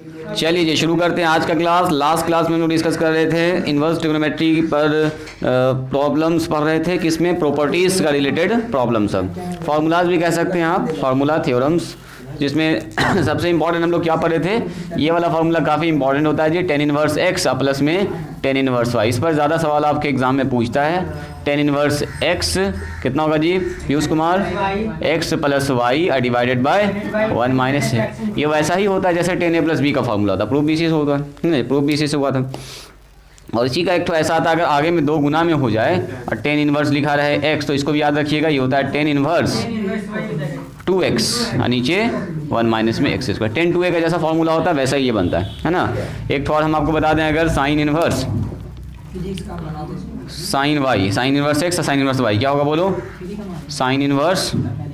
चलिए जी शुरू करते हैं आज का क्लास। लास्ट क्लास में हम लोग डिस्कस कर रहे थे इन्वर्स ट्रिग्नोमेट्री पर प्रॉब्लम्स पढ़ रहे थे, किसमें, प्रॉपर्टीज़ का रिलेटेड प्रॉब्लम सब, फार्मूलाज भी कह सकते हैं आप, फार्मूला थ्योरम्स, जिसमें सबसे इंपॉर्टेंट हम लोग क्या पढ़े थे, ये वाला फार्मूला काफ़ी इंपॉर्टेंट होता है जी, tan इनवर्स x प्लस में tan इनवर्स y। इस पर ज़्यादा सवाल आपके एग्जाम में पूछता है। tan इनवर्स x कितना होगा ji Piyush Kumar, x plus y divided by 1 minus है। ये वैसा ही होता है जैसे tan a प्लस b का फार्मूला था, प्रूफ बीसी से होता है नहीं, प्रूफ बीसी से हुआ था। और इसी का एक तो ऐसा आता है अगर आगे में 2 गुना में हो जाए और tan इनवर्स लिखा रहे x, तो इसको भी याद रखिएगा, ये होता है tan इनवर्स 2x और नीचे 1 माइनस में x स्क्वायर। tan 2a का जैसा फार्मूला होता है वैसा ही ये बनता है ना। एक और हम आपको बता दें, अगर sine inverse sine y, sine inverse x और साइन इनवर्स y क्या होगा बोलो, साइन इनवर्स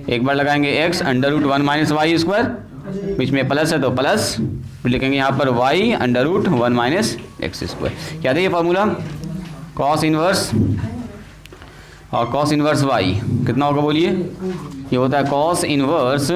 एक बार लगाएंगे x under root 1 minus y square, बीच में प्लस है तो प्लस, फिर लिखेंगे यहाँ पर y under root 1 minus x square. क्या था ये फार्मूला, कॉस इनवर्स और कॉस इनवर्स y कितना होगा बोलिए, ये होता है cos inverse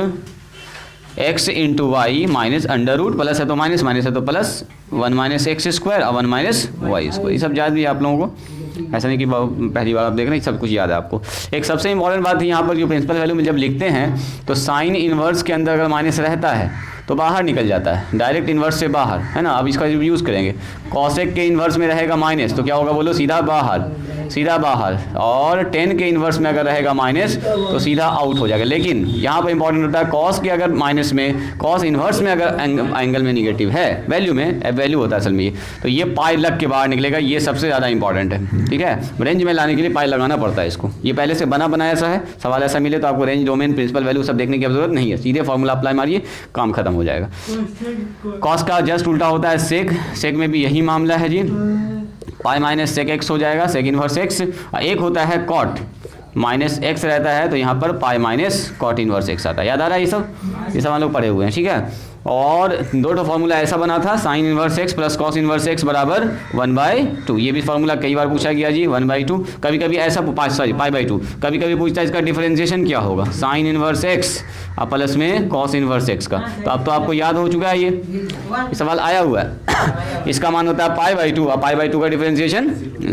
x into y minus under root, plus है तो माइनस, माइनस है तो प्लस 1 माइनस एक्स स्क्वायर और 1 माइनस वाई स्क्वायर। ये सब याद भी है आप लोगों को, ऐसा नहीं कि पहली बार आप देख रहे हैं, सब कुछ याद है आपको। एक सबसे इंपॉर्टेंट बात है यहाँ पर, जो प्रिंसिपल वैल्यू में जब लिखते हैं तो साइन इनवर्स के अंदर अगर माइनस रहता है तो बाहर निकल जाता है, डायरेक्ट इन्वर्स से बाहर, है ना। अब इसका यूज़ करेंगे, कॉसेक के इन्वर्स में रहेगा माइनस तो क्या होगा बोलो, सीधा बाहर, सीधा बाहर। और tan के इन्वर्स में अगर रहेगा माइनस तो सीधा आउट हो जाएगा। लेकिन यहाँ पर इंपॉर्टेंट होता है कॉस के अगर माइनस में, कॉस इन्वर्स में अगर एंगल में निगेटिव है, वैल्यू में वैल्यू होता है असल में ये, तो ये पाई लग के बाहर निकलेगा। ये सबसे ज़्यादा इंपॉर्टेंट है, ठीक है। रेंज में लाने के लिए पाई लगाना पड़ता है इसको, ये पहले से बना बनाया सा है, सवाल ऐसा मिले तो आपको रेंज, डोमेन, प्रिंसिपल वैल्यू सब देखने की जरूरत नहीं है, सीधे फॉर्मूला अप्लाई मारिए, काम खत्म हो जाएगा। कॉस का जस्ट उल्टा होता है सेक, सेक में भी यही मामला है जी, पाई माइनस सेक एक्स हो जाएगा, सेक इनवर्स एक्स। एक होता है कॉट, माइनस एक्स रहता है तो यहाँ पर pi minus cot inverse x आता है। याद आ रहा है ये सब हम लोग पढ़े हुए हैं, ठीक है। और 2 फार्मूला ऐसा बना था, sine inverse x plus cos inverse x बराबर 1/2। ये भी फार्मूला कई बार पूछा गया जी, 1/2। कभी कभी ऐसा पाई/2, कभी कभी पूछता है इसका डिफरेंशिएशन क्या होगा, साइन इनवर्स एक्स और प्लस में कॉस इनवर्स एक्स का। तो अब तो आपको याद हो चुका है, ये सवाल आया हुआ है। इसका मान होता है पाई/2 और पाई/2 का डिफरेंशिएशन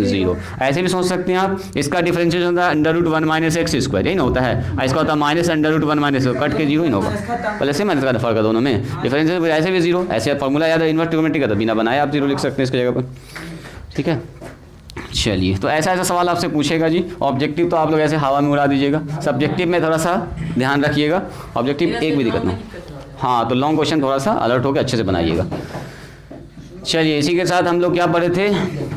0। ऐसे भी सोच सकते हैं आप, इसका डिफरेंशिएशन होता है under root 1 minus x square, यही ना होता है। इसका होता है minus under root 1 minus, cut के 0 ही ना होगा, प्लस से माइनस का फर्क है दोनों में, डिफरेंस ऐसे भी 0। ऐसे फार्मूला याद है इन्वर्स ट्रिग्नोमेट्री का, तो बिना बनाए आप 0 लिख सकते हैं इसकी जगह पर, ठीक है। चलिए, तो ऐसा ऐसा सवाल आपसे पूछेगा जी। ऑब्जेक्टिव तो आप लोग ऐसे हवा में उड़ा दीजिएगा, सब्जेक्टिव में थोड़ा सा ध्यान रखिएगा, ऑब्जेक्टिव एक भी दिक्कत ना, हाँ तो लॉन्ग क्वेश्चन थोड़ा सा अलर्ट होकर अच्छे से बनाइएगा। चलिए, इसी के साथ हम लोग क्या पढ़े थे,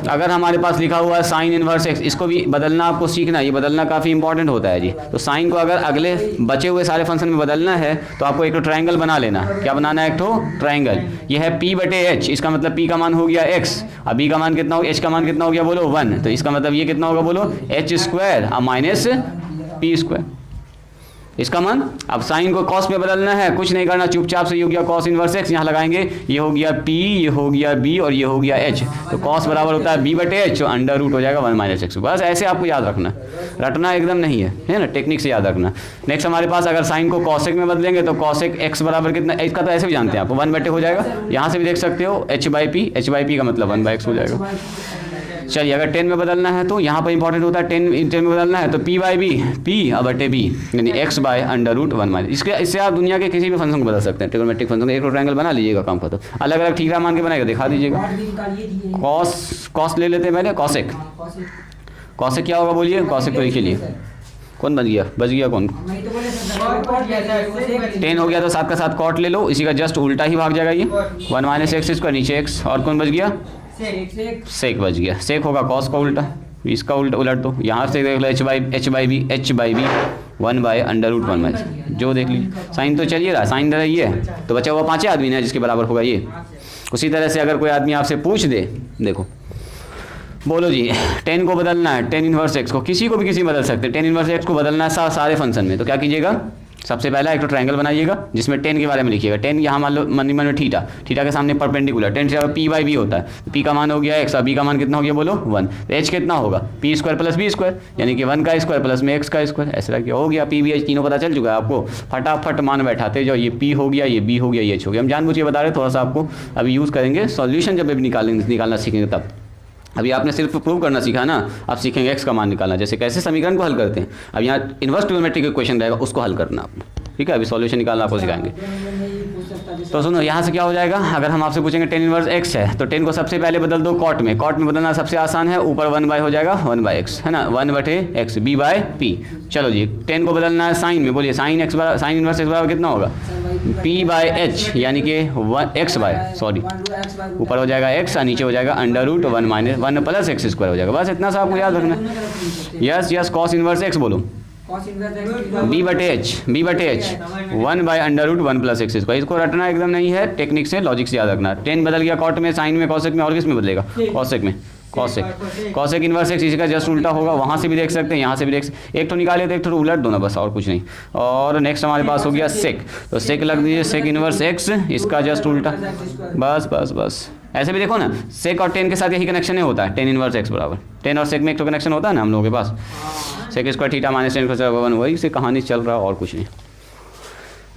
अगर हमारे पास लिखा हुआ है साइन इनवर्स एक्स, इसको भी बदलना आपको सीखना, ये बदलना काफ़ी इंपॉर्टेंट होता है जी। तो साइन को अगर अगले बचे हुए सारे फंक्शन में बदलना है तो आपको एक तो ट्रायंगल बना लेना। क्या बनाना है, एक तो ट्रायंगल। ये है p/h, इसका मतलब p का मान हो गया x, अब b का मान कितना हो, h का मान कितना हो गया बोलो 1, तो इसका मतलब ये कितना होगा बोलो, h स्क्वायर और माइनस p स्क्वायर, इसका मान। अब साइन को कॉस में बदलना है, कुछ नहीं करना, चुपचाप से ये हो गया कॉस इनवर्स एक्स, यहाँ लगाएंगे, ये हो गया p, ये हो गया b और ये हो गया h, तो कॉस बराबर होता है b/h, तो अंडर रूट हो जाएगा 1 माइनस एक्स। बस ऐसे आपको याद रखना, रटना एकदम नहीं है ना, टेक्निक से याद रखना। नेक्स्ट हमारे पास अगर साइन को कॉसेक में बदलेंगे तो कॉसेक x बराबर कितना, इसका तो ऐसे भी जानते हैं आप, 1/, हो जाएगा। यहाँ से भी देख सकते हो h/p, h/p का मतलब 1/x हो जाएगा। चलिए, अगर 10 में बदलना है तो यहाँ पर इंपॉर्टेंट होता है 10 में बदलना है तो p/b, p बटे b यानी x by under root 1 minus. इससे आप दुनिया के किसी भी फंक्शन को बदल सकते हैं, ट्रिग्नोमेट्रिक फंक्शन। एक ट्रायंगल बना लीजिएगा, काम खत्म। अलग अलग ठीकरा मान के बनाएगा, दिखा दीजिएगा। कॉस ले लेते हैं पहले, कॉसेक, कॉसेक क्या होगा बोलिए, कॉसेक को लिख लिए, कौन बच गया, कौन, 10 हो गया तो 7 का 7 कॉट ले लो, इसी का जस्ट उल्टा ही भाग जाएगा ये, 1 माइनस एक्स स्क्वायर नीचे x, और कौन बच गया, सेक बच गया। सेक होगा कॉस का उल्टा, इसका उलट दो, यहाँ से देख लो h/b 1 अंडर रूट 1 माइनस, जो देख लीजिए। साइन तो चलिए रहा, साइन रही है तो बचा हुआ 5 आदमी है जिसके बराबर होगा ये। उसी तरह से अगर कोई आदमी आपसे पूछ दे, देखो बोलो जी 10 को बदलना है, tan इनवर्स एक्स को, किसी को भी किसी बदल सकते हैं, tan इनवर्स एक्स को बदलना है सारे फंक्शन में, तो क्या कीजिएगा, सबसे पहला एक तो ट्रायंगल बनाइएगा जिसमें टेन के बारे में लिखिएगा। टेन यहाँ मान लो मन में थीटा, थीटा के सामने परपेंडिकुलर, टेन से पी बाई बी होता है। पी का मान हो गया एक्स, बी का मान कितना हो गया बोलो 1। एच कितना होगा P square plus B square, यानी कि 1 का स्क्वायर प्लस में एक्स का स्क्वायर, ऐसा क्या हो गया। पी बी एच तीनों पता चल चुका है आपको, फटाफट मान बैठाते जाओ। ये पी हो गया, ये बी हो गया, ये एच हो गया। हम जानबूझ के बता रहे थोड़ा सा आपको अभी यूज़ करेंगे सॉल्यूशन जब भी निकालना सीखेंगे तब। अभी आपने सिर्फ प्रूव करना सीखा ना, आप सीखेंगे एक्स का मान निकालना, जैसे कैसे समीकरण को हल करते हैं। अब यहाँ इन्वर्स ट्रिग्नोमेट्रिक क्वेश्चन रहेगा, उसको हल करना आपको, ठीक है। अभी सॉल्यूशन निकालना आपको सिखाएंगे। तो सुनो यहाँ से क्या हो जाएगा, अगर हम आपसे पूछेंगे टेन इनवर्स एक्स है तो टेन को सबसे पहले बदल दो कॉट में। कॉट में बदलना सबसे आसान है, ऊपर 1 बाय हो जाएगा 1 बाय एक्स, है ना, 1/x बी बाय पी। चलो जी, टेन को बदलना है साइन में, बोलिए साइन एक्स बराबर, साइन इनवर्स एक्स बराबर कितना होगा पी बाय एच, यानी कि एक्स बाय सॉरी ऊपर हो जाएगा एक्स और नीचे हो जाएगा √1 माइनस 1 प्लस एक्स स्क्वायर हो जाएगा। बस इतना सा आपको याद रखना है। यस कॉस इनवर्स एक्स बोलो b/h 1 bye √1 plus x square. इसको रटना एकदम नहीं है, टेक्निक से लॉजिक से याद रखना। टेन बदल गया कॉट में, साइन में, कॉसेक में, और किस में बदलेगा कॉसेक में। कॉसेक इनवर्स एक्स इसी का जस्ट उल्टा होगा, वहाँ से भी देख सकते हैं, यहाँ से भी देख सकते। एक तो निकाले तो एक तो उलट दो ना, बस और कुछ नहीं। और नेक्स्ट हमारे पास हो गया सेक, तो सेक लग दीजिए सेक इनवर्स एक्स, इसका जस्ट उल्टा। बस बस बस ऐसे भी देखो ना, सेक और टेन के साथ यही कनेक्शन नहीं होता है, टेन इनवर्स एक्स बराबर टेन और सेक में एक तो कनेक्शन होता है ना हम लोगों के पास, sec square theta minus ten का 1, वही से कहानी चल रहा है और कुछ नहीं।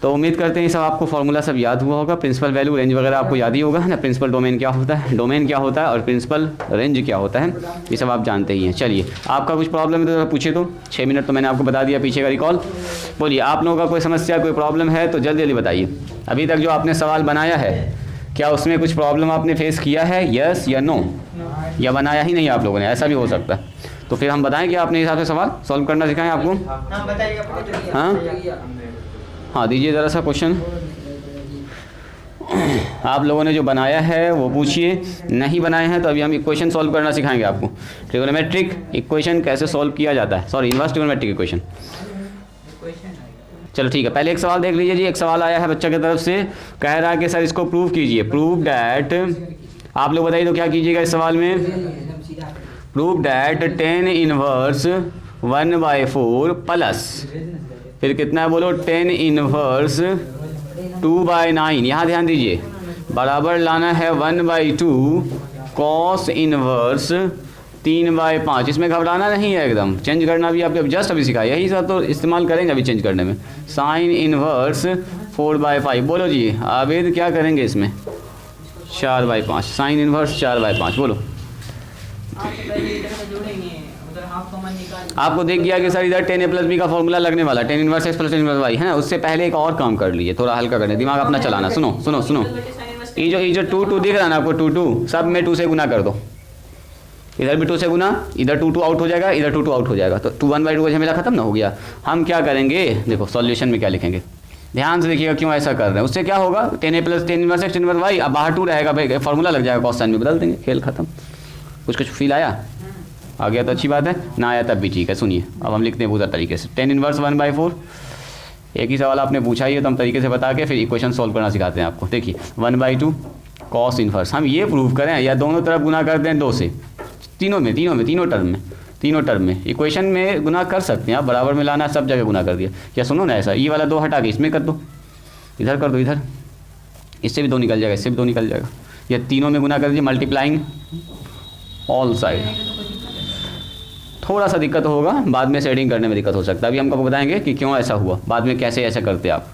तो उम्मीद करते हैं सब आपको फॉर्मूला सब याद हुआ होगा, प्रिंसिपल वैल्यू रेंज वगैरह आपको याद ही होगा ना, प्रिंसिपल डोमेन क्या होता है, डोमेन क्या होता है और प्रिंसिपल रेंज क्या होता है, ये सब आप जानते ही हैं। चलिए आपका कुछ प्रॉब्लम है तो पूछे, तो 6 मिनट तो मैंने आपको बता दिया पीछे का रिकॉल। बोलिए आप लोगों का कोई समस्या कोई प्रॉब्लम है तो जल्दी जल्दी बताइए। अभी तक जो आपने सवाल बनाया है क्या उसमें कुछ प्रॉब्लम आपने फेस किया है, यस या नो, या बनाया ही नहीं आप लोगों ने, ऐसा भी हो सकता है। तो फिर हम बताएं कि आपने हिसाब से सवाल सॉल्व करना सिखाएं आपको। हाँ दीजिए ज़रा सा क्वेश्चन, आप लोगों ने जो बनाया है वो पूछिए, नहीं बनाए हैं तो अभी हम इक्वेशन सॉल्व करना सिखाएंगे आपको। ट्रिगोनोमेट्रिक इक्वेशन कैसे सॉल्व किया जाता है, सॉरी इनवर्स ट्रिगोनोमेट्रिक इक्वेशन। चलो ठीक है, पहले एक सवाल देख लीजिए जी। एक सवाल आया है बच्चा की तरफ से, कह रहा है कि सर इसको प्रूव कीजिए। प्रूव डैट, आप लोग बताइए तो क्या कीजिएगा इस सवाल में। Prove that tan inverse 1/4 plus फिर कितना है बोलो 10 इनवर्स 2/9, यहाँ ध्यान दीजिए बराबर लाना है 1/2 कॉस इनवर्स 3/5। इसमें घबराना नहीं है, एकदम चेंज करना भी आपको जस्ट अभी सिखाया, यही सब तो इस्तेमाल करेंगे अभी चेंज करने में। साइन इनवर्स 4/5, बोलो जी आवेद क्या करेंगे इसमें 4/5, साइन इनवर्स 4/5 बोलो। आपको देख गया कि सर इधर 10a प्लस बी का फॉर्मूला लगने वाला, 10 inverse x plus 10 inverse y है ना, उससे पहले एक और काम कर लीजिए, थोड़ा हल्का करने, दिमाग अपना चलाना। सुनो सुनो सुनो, ये जो 2 दिख रहा है ना आपको, 2 सब में 2 से गुना कर दो। इधर भी 2 से गुना, इधर 2 आउट हो जाएगा, इधर 2 आउट हो जाएगा, तो 2 1/2 का झमेला खत्म ना हो गया। हम क्या करेंगे देखो सॉल्यूशन में क्या लिखेंगे, ध्यान से देखिएगा क्यों ऐसा कर रहे हैं। उससे क्या होगा 10a plus 10 inverse x 10 inverse y, अब बाहर 2 रहेगा भाई, फॉर्मूला लग जाएगा, कॉस साइन में बदल देंगे, खेल खत्म। कुछ फील आया, आ गया तो अच्छी बात है, ना आया तब भी ठीक है। सुनिए अब हम लिखते हैं पूरा तरीके से, 10 इनवर्स 1/4। एक ही सवाल आपने पूछा ही है तो हम तरीके से बता के फिर इक्वेशन सॉल्व करना सिखाते हैं आपको। देखिए 1/2 कॉस इनवर्स, हम ये प्रूव करें या दोनों तरफ गुना कर दें 2 से, तीनों टर्म में इक्वेशन में गुना कर सकते हैं आप, बराबर में लाना सब जगह गुना कर दिया। या सुनो ना ऐसा, ये वाला 2 हटा के इसमें कर दो, इधर कर दो, इधर इससे भी 2 निकल जाएगा, इससे भी 2 निकल जाएगा, या तीनों में गुना कर दीजिए, मल्टीप्लाइंग ऑल साइड। थोड़ा सा दिक्कत होगा, बाद में शेडिंग करने में दिक्कत हो सकता है, अभी हम आपको बताएंगे कि क्यों ऐसा हुआ, बाद में कैसे ऐसा करते आप,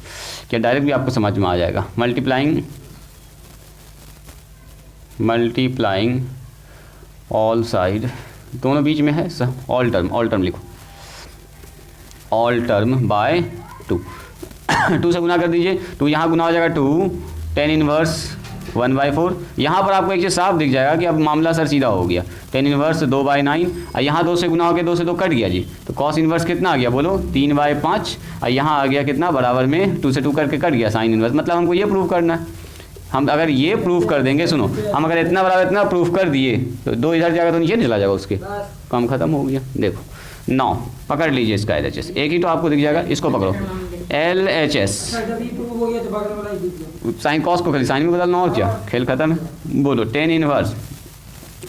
क्या डायरेक्ट भी आपको समझ में आ जाएगा। मल्टीप्लाइंग ऑल साइड, दोनों बीच में है, ऑल टर्म लिखो, ऑल टर्म बाय 2 2 से गुना कर दीजिए, 2 यहाँ गुना हो जाएगा 2 10 इनवर्स 1/4। यहाँ पर आपको एक चीज़ साफ दिख जाएगा कि अब मामला सर सीधा हो गया, 10 इनवर्स 2/9 और यहाँ 2 से गुना हो गया, 2 से 2 कट गया जी, तो कॉस इनवर्स कितना आ गया बोलो 3/5 और यहाँ आ गया कितना बराबर में 2 से 2 करके कट गया साइन इनवर्स। मतलब हमको ये प्रूव करना है, हम अगर ये प्रूफ कर देंगे, सुनो हम अगर इतना बराबर इतना प्रूफ कर दिए तो 2 इधर जाएगा तो नीचे नहीं चला जाएगा, उसके काम खत्म हो गया। देखो 9 पकड़ लीजिए इसका LHS, एक ही तो आपको दिख जाएगा, इसको पकड़ो LHS, साइन कॉस को खाली साइन में बदलना और क्या, खेल खत्म है। बोलो 10 इनवर्स,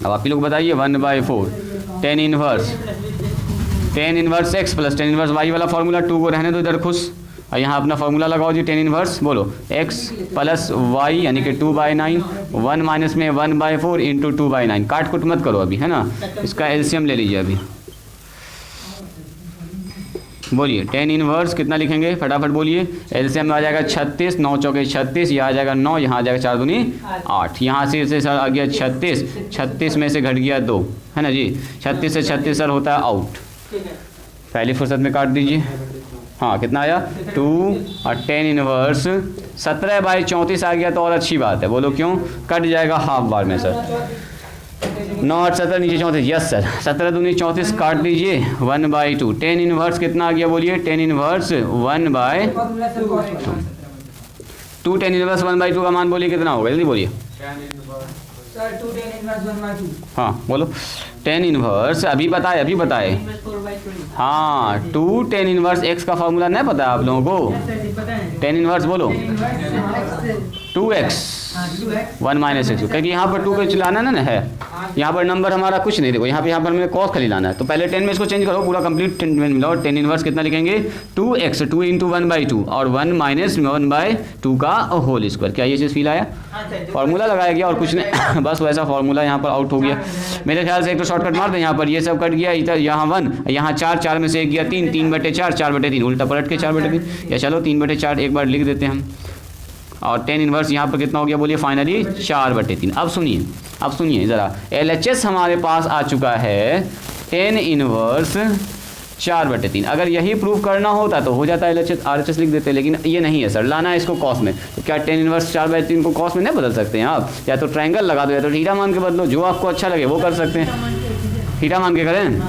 अब आप लोग बताइए 1/4 10 inverse x plus 10 inverse y वाला फॉर्मूला 2 को रहने दो इधर खुश, और यहाँ अपना फॉर्मूला लगाओ जी, टेन इनवर्स बोलो x प्लस वाई यानी कि 2/9, 1 माइनस में 1/4 इंटू 2/9। काट कुट मत करो अभी, है ना, इसका एलसीएम ले लीजिए अभी। बोलिए टेन इनवर्स कितना लिखेंगे, फटाफट बोलिए। एलसीएम में आ जाएगा 36, 9 चौके 36, यहाँ आ जाएगा 9, यहाँ आ जाएगा 4 दूनी 8, यहाँ से सर आ गया 36, 36 में से घट गया 2, है ना जी, 36 से 36 सर होता है आउट। पहली फुर्सत में काट दीजिए। हाँ कितना आया 2 और टेन इनवर्स 17/34 आ गया तो और अच्छी बात है, बोलो क्यों, कट जाएगा हाफ बार में सर। 9 8 17 नीचे 34, यस सर, 17 दूनी 34 काट दीजिए 1/2। टेन इनवर्स कितना आ गया बोलिए, टेन इनवर्स 1/2। टेन इनवर्स 1/2 का मान बोलिए कितना होगा, जल्दी बोलिए। हाँ बोलो, टेन इनवर्स अभी बताए। हाँ 2 टेन इनवर्स एक्स का फॉर्मूला नहीं पता आप लोगों को, टेन इनवर्स बोलो 2x 1 माइनस एक्स, क्योंकि यहाँ पर 2 को चलाना ना है, यहाँ पर नंबर हमारा कुछ नहीं, देखो यहाँ पर हमें कॉस खाली लाना है, तो पहले 10 में इसको चेंज करो, पूरा कंप्लीट 10 में मिलाओ। टेन इनवर्स कितना लिखेंगे 2x 2 इंटू 1/2 और 1 माइनस 1/2 का होल स्क्वायर। क्या ये चीज़ फील आया, फॉर्मूला लगाया गया और कुछ नहीं बस वैसा फॉर्मूला यहाँ पर आउट हो गया। मेरे ख्याल से एक तो शॉर्टकट मार दे, यहाँ पर ये सब कट गया, इधर यहाँ 1 यहाँ 4, 4 में से एक गया 3, 3/4 4/3, उल्टा पलट के 4/3, या चलो 3/4 एक बार लिख देते हैं हम। और टेन इनवर्स यहाँ पर कितना हो गया बोलिए फाइनली 4/3। अब सुनिए ज़रा, LHS हमारे पास आ चुका है टेन इनवर्स 4/3। अगर यही प्रूव करना होता तो हो जाता है LHS RHS लिख देते, लेकिन ये नहीं है सर, लाना है इसको कॉस में। तो क्या टेन इनवर्स 4/3 को कॉस में नहीं बदल सकते हैं आप, या तो ट्रायंगल लगा दो या तो थीटा मान के बदलो, जो आपको अच्छा लगे वो कर सकते हैं। थीटा मान के करें,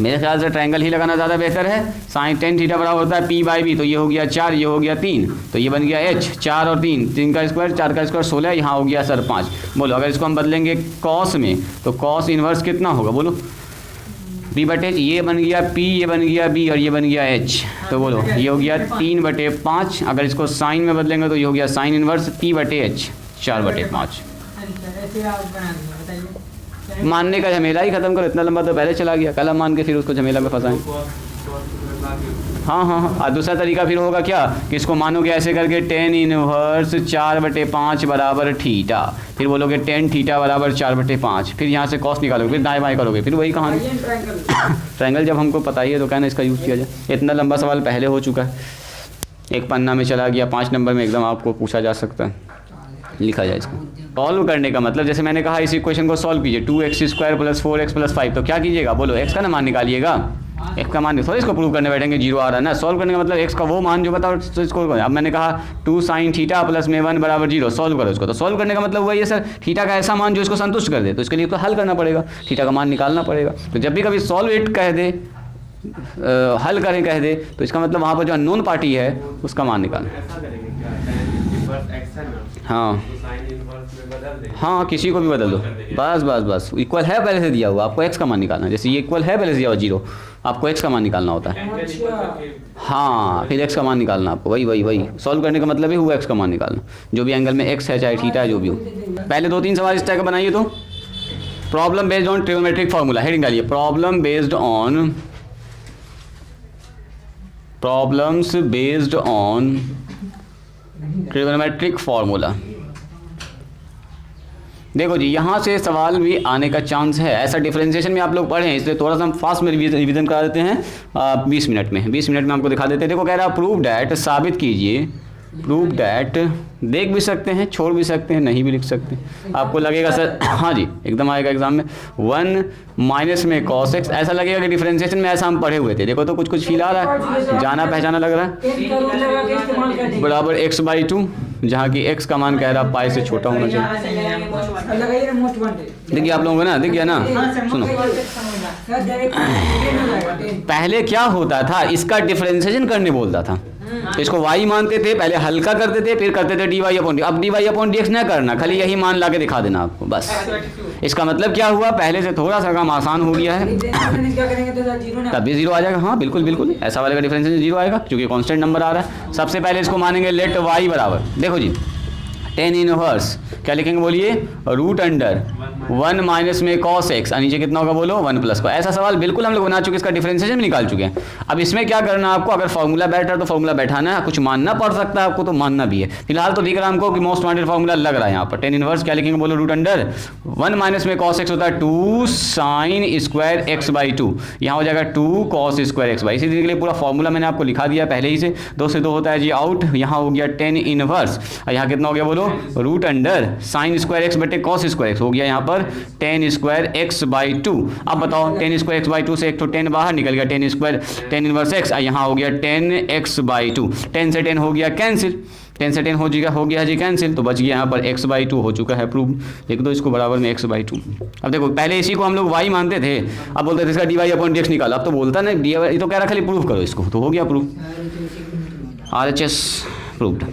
मेरे ख्याल से ट्रायंगल ही लगाना ज़्यादा बेहतर है। साइन टेन थीटा बराबर होता है P/B, तो ये हो गया 4, ये हो गया 3, तो ये बन गया H, 4 और 3, 3 का स्क्वायर 4 का स्क्वायर 16, यहाँ हो गया सर 5। बोलो अगर इसको हम बदलेंगे कॉस में तो कॉस इनवर्स कितना होगा बोलो, B/H, ये बन गया P, ये बन गया B और ये बन गया H, तो बोलो ये हो गया 3/5। अगर इसको साइन में बदलेंगे तो ये हो गया साइन इनवर्स P/H 4/5। मानने का झमेला ही खत्म करो, इतना लंबा तो पहले चला गया, कलम मान के फिर उसको झमेला में फंसाएं। हाँ और दूसरा तरीका फिर होगा क्या कि इसको मानोगे ऐसे करके टेन इनवर्स 4/5 बराबर थीटा, फिर बोलोगे टेन थीटा बराबर 4/5, फिर यहाँ से कॉस निकालोगे, फिर दाएं बाएं करोगे, फिर वही कहानी। ट्रायंगल जब हमको पता ही है तो कहना इसका यूज़ किया जाए। इतना लंबा सवाल पहले हो चुका है, एक पन्ना में चला गया, 5 नंबर में एकदम आपको पूछा जा सकता है, लिखा जाए इसको। सॉल्व करने का मतलब जैसे मैंने कहा इस इक्वेशन को सॉल्व कीजिए, 2x² + 4x + 5, तो क्या कीजिएगा बोलो, x का ना मान निकालिएगा, x का मान थोड़ा इसको प्रूव करने बैठेंगे, 0 आ रहा है ना। सॉल्व करने का मतलब x का वो मान जो बताओ तो इसको। अब मैंने कहा 2 sin थीटा + में 1 = 0, सॉल्व करो इसको। तो सॉल्व करने का मतलब वही है सर, थीटा का ऐसा मान जो इसको संतुष्ट कर दे, तो इसके लिए तो हल करना पड़ेगा, थीटा का मान निकालना पड़ेगा। तो जब भी कभी सॉल्व इट कह दे, हल करें कह दे, तो इसका मतलब वहाँ पर जो अननोन पार्टी है उसका मान निकालना। हाँ किसी को भी बदल दो, बस इक्वल है पहले से दिया हुआ, आपको x का मान निकालना है। जैसे ये इक्वल है पहले से दिया हुआ 0, आपको x का मान निकालना होता है। हाँ फिर x का मान निकालना आपको, वही सॉल्व करने का मतलब ही हुआ x का मान निकालना, जो भी एंगल में x है चाहे थीटा है जो भी हो। पहले 2-3 सवाल इस तरह का बनाइए। तो problem based on trigonometric formula, heading डालिए problems based on trigonometric formula. देखो जी यहाँ से सवाल भी आने का चांस है, ऐसा डिफरेंशिएशन में आप लोग पढ़े हैं, इसलिए थोड़ा सा हम फास्ट में रिवीजन करा देते हैं 20 मिनट में हमको दिखा देते हैं। देखो कह रहा है प्रूव डैट, साबित कीजिए, प्रूव डैट, देख भी सकते हैं छोड़ भी सकते हैं, नहीं भी लिख सकते, आपको लगेगा सर हाँ जी एकदम आएगा एग्जाम में 1 माइनस में cos x, ऐसा लगेगा कि डिफरेंशिएशन में ऐसा हम पढ़े हुए थे। देखो तो कुछ फील आ रहा है, जाना पहचाना लग रहा है, बराबर x/2, जहाँ की x का मान कह रहा है पाई से छोटा होना चाहिए। देखिए आप लोगों को ना, दिख गया ना, सुनो पहले क्या होता था, इसका डिफरेंशिएशन करने बोलता था, इसको y मानते थे, पहले हल्का करते थे, फिर करते थे dy/dx। अब dy/dx न करना, खाली यही मान ला के दिखा देना आपको बस। इसका मतलब क्या हुआ, पहले से थोड़ा सा काम आसान हो गया है, तब भी 0 आ जाएगा। हाँ बिल्कुल ऐसा वाले का डिफरेंशिएशन 0 आएगा क्योंकि कांस्टेंट नंबर आ रहा है। सबसे पहले इसको मानेंगे लेट y बराबर, देखो जी टेन इनवर्स क्या लिखेंगे बोलिए, रूट अंडर 1 माइनस में कॉस एक्स, नीचे कितना होगा बोलो 1 प्लस को। ऐसा सवाल बिल्कुल हम लोग बना चुके हैं, इसका डिफरेंशिएशन भी निकाल चुके हैं। अब इसमें क्या करना है आपको, अगर फॉर्मूला बैठा तो फॉर्मूला बैठाना है, कुछ मानना पड़ सकता है आपको तो मानना भी है। फिलहाल तो दिख रहा है हमको कि मोस्ट वांटेड फॉर्मूला लग रहा है यहाँ पर। टेन इनवर्स क्या लिखेंगे बोलो, रूट अंडर 1 माइनस में कॉस एक्स होता है 2 साइन स्क्वायर एक्स बाई 2, यहाँ हो जाएगा 2 कॉस स्क्वायर एक्स बाई। इसी के लिए पूरा फॉर्मूला मैंने आपको लिखा दिया पहले ही से, 2 से 2 होता है जी आउट, यहाँ हो गया टेन इनवर्स, और यहाँ कितना हो गया बोलो, root under sine square x बटे कॉस स्क्वायर एक्स, हो गया यहाँ पर टेन स्क्वायर एक्स बाई 2। अब बताओ टेन स्क्वायर एक्स बाई 2 से एक तो 10 बाहर निकल गया, ten square tan inverse x, यहाँ हो गया 10 एक्स बाई 2, 10 से 10 हो गया कैंसिल, 10 से 10 हो गया जी कैंसिल, तो बच गया यहाँ पर x बाई 2 हो चुका है प्रूव। लिख दो इसको बराबर में x बाई 2। अब देखो पहले इसी को हम लोग y मानते थे, अब बोलते थे इसका dy अपॉन dx निकाला, अब तो बोलता ना dy, ये तो कह रहा खाली प्रूव करो इसको, तो हो गया प्रूव, RHS प्रूव्ड।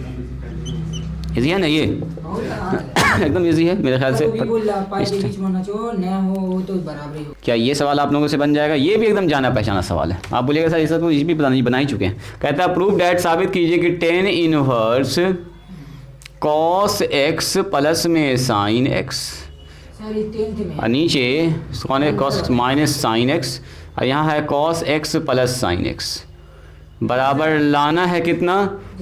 इजी है ना ये एकदम इजी है मेरे ख्याल से। क्या ये सवाल आप लोगों से बन जाएगा, ये भी एकदम जाना पहचाना सवाल है। आप बोलिएगा सर ऐसा तो ये भी बना ही चुके हैं। कहता है प्रूव डैट, साबित कीजिए कि tan inverse cos x plus में साइन एक्स, नीचे कौन है कॉस माइनस साइन एक्स, और यहाँ है cos x plus sine x, बराबर लाना है कितना,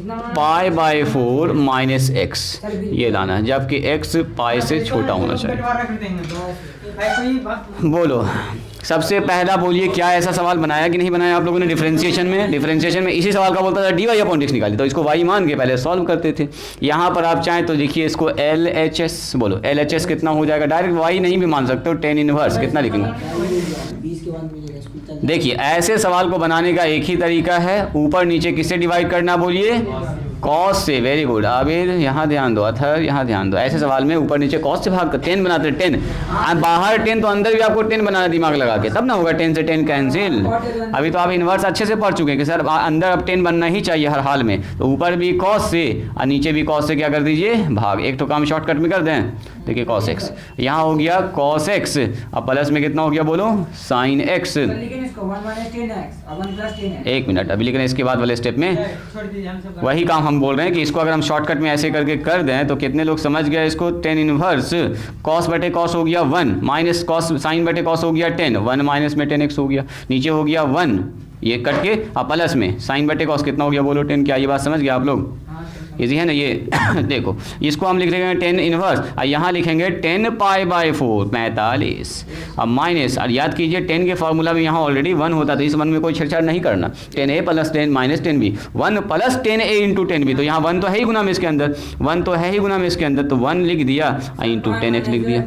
पाई बाई 4 माइनस एक्स, ये लाना है, जबकि एक्स पाई से छोटा होना चाहिए। बोलो सबसे पहला बोलिए क्या ऐसा सवाल बनाया कि नहीं बनाया आप लोगों ने डिफरेंशिएशन में। डिफरेंशिएशन में इसी सवाल का बोलता था dy अपॉन dx निकाली, तो इसको y मान के पहले सॉल्व करते थे। यहाँ पर आप चाहें तो लिखिए इसको LHS, बोलो LHS कितना हो जाएगा, डायरेक्ट y नहीं भी मान सकते हो, टेन इनवर्स कितना लिखेंगे। देखिए ऐसे सवाल को बनाने का एक ही तरीका है, ऊपर नीचे किससे डिवाइड करना बोलिए, कॉस से। वेरी गुड आबिद, यहाँ ध्यान दो, अथर यहाँ ध्यान दो। ऐसे सवाल में ऊपर नीचे कॉस से भाग कर 10 बनाते हैं, 10 बाहर 10 तो अंदर भी आपको 10 बनाना, दिमाग लगा के, तब ना होगा 10 से 10 कैंसिल। अभी तो आप इन्वर्स अच्छे से पढ़ चुके हैं कि सर अंदर अब 10 बनना ही चाहिए हर हाल में, तो ऊपर भी कॉस से और नीचे भी कॉस से क्या कर दीजिए भाग, एक तो काम शॉर्टकट में कर दें। देखिए कॉस एक्स यहाँ हो गया कॉस एक्स, अब प्लस में कितना हो गया बोलो साइन एक्स। एक मिनट अभी लिख रहे हैं, इसके बाद वाले स्टेप में वही काम हम बोल रहे हैं कि इसको अगर हम शॉर्टकट में ऐसे करके कर दें तो कितने लोग समझ गए इसको। टेन इनवर्स कॉस बटे कॉस हो गया 1 माइनस कॉस साइन बटे कॉस हो गया 10, 1 माइनस में 10x हो गया, नीचे हो गया 1 ये कट के, अब प्लस में साइन बटे कॉस कितना हो गया बोलो 10। क्या ये बात समझ गया आप लोग, इजी है ना ये। देखो इसको हम लिख देंगे 10 इनवर्स, और यहाँ लिखेंगे 10 पाई बाई 4 45, अब माइनस, और याद कीजिए 10 के फार्मूला में यहाँ ऑलरेडी 1 होता था, इस 1 में कोई छेड़छाड़ नहीं करना, 10a plus 10 minus 10b, 1 plus 10a into 10b, तो यहाँ 1 तो है ही गुना में इसके अंदर, 1 तो है ही गुना में इसके अंदर, तो 1 लिख दिया इंटू 10x लिख दिया।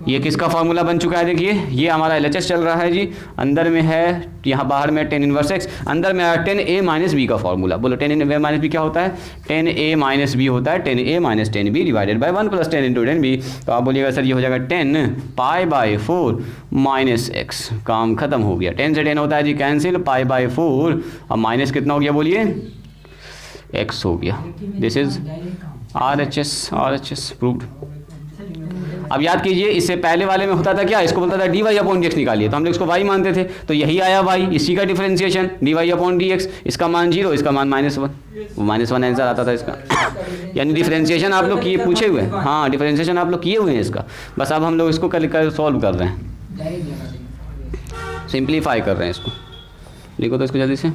ये किसका फार्मूला बन चुका है, देखिए ये हमारा LHS चल रहा है जी, अंदर में है यहाँ बाहर में 10 इनवर्स x, अंदर में 10a माइनस बी का फार्मूला। बोलो 10a माइनस बी क्या होता है, 10a माइनस बी होता है 10a minus 10b divided by 1 plus 10 into 10b। तो आप बोलिएगा सर ये हो जाएगा 10 पाई बाई 4 माइनस एक्स, काम खत्म हो गया। 10 से 10 होता है जी कैंसिल, पाई बाई 4 और माइनस कितना हो गया बोलिए x हो गया। This is RHS proved. अब याद कीजिए इससे पहले वाले में होता था क्या, इसको बोलता था dy अपॉन dx निकालिए, तो हम लोग इसको y मानते थे, तो यही आया y, इसी का डिफरेंशिएशन dy अपॉन dx, इसका मान 0 इसका मान -1, वो -1 आंसर आता था इसका। यानी डिफरेंशिएशन आप लोग किए पूछे हुए हैं, हाँ डिफरेंशिएशन आप लोग किए हुए हैं इसका, बस अब हम लोग इसको कर सॉल्व कर रहे हैं, सिंप्लीफाई कर रहे हैं इसको। लिखो तो इसको जल्दी से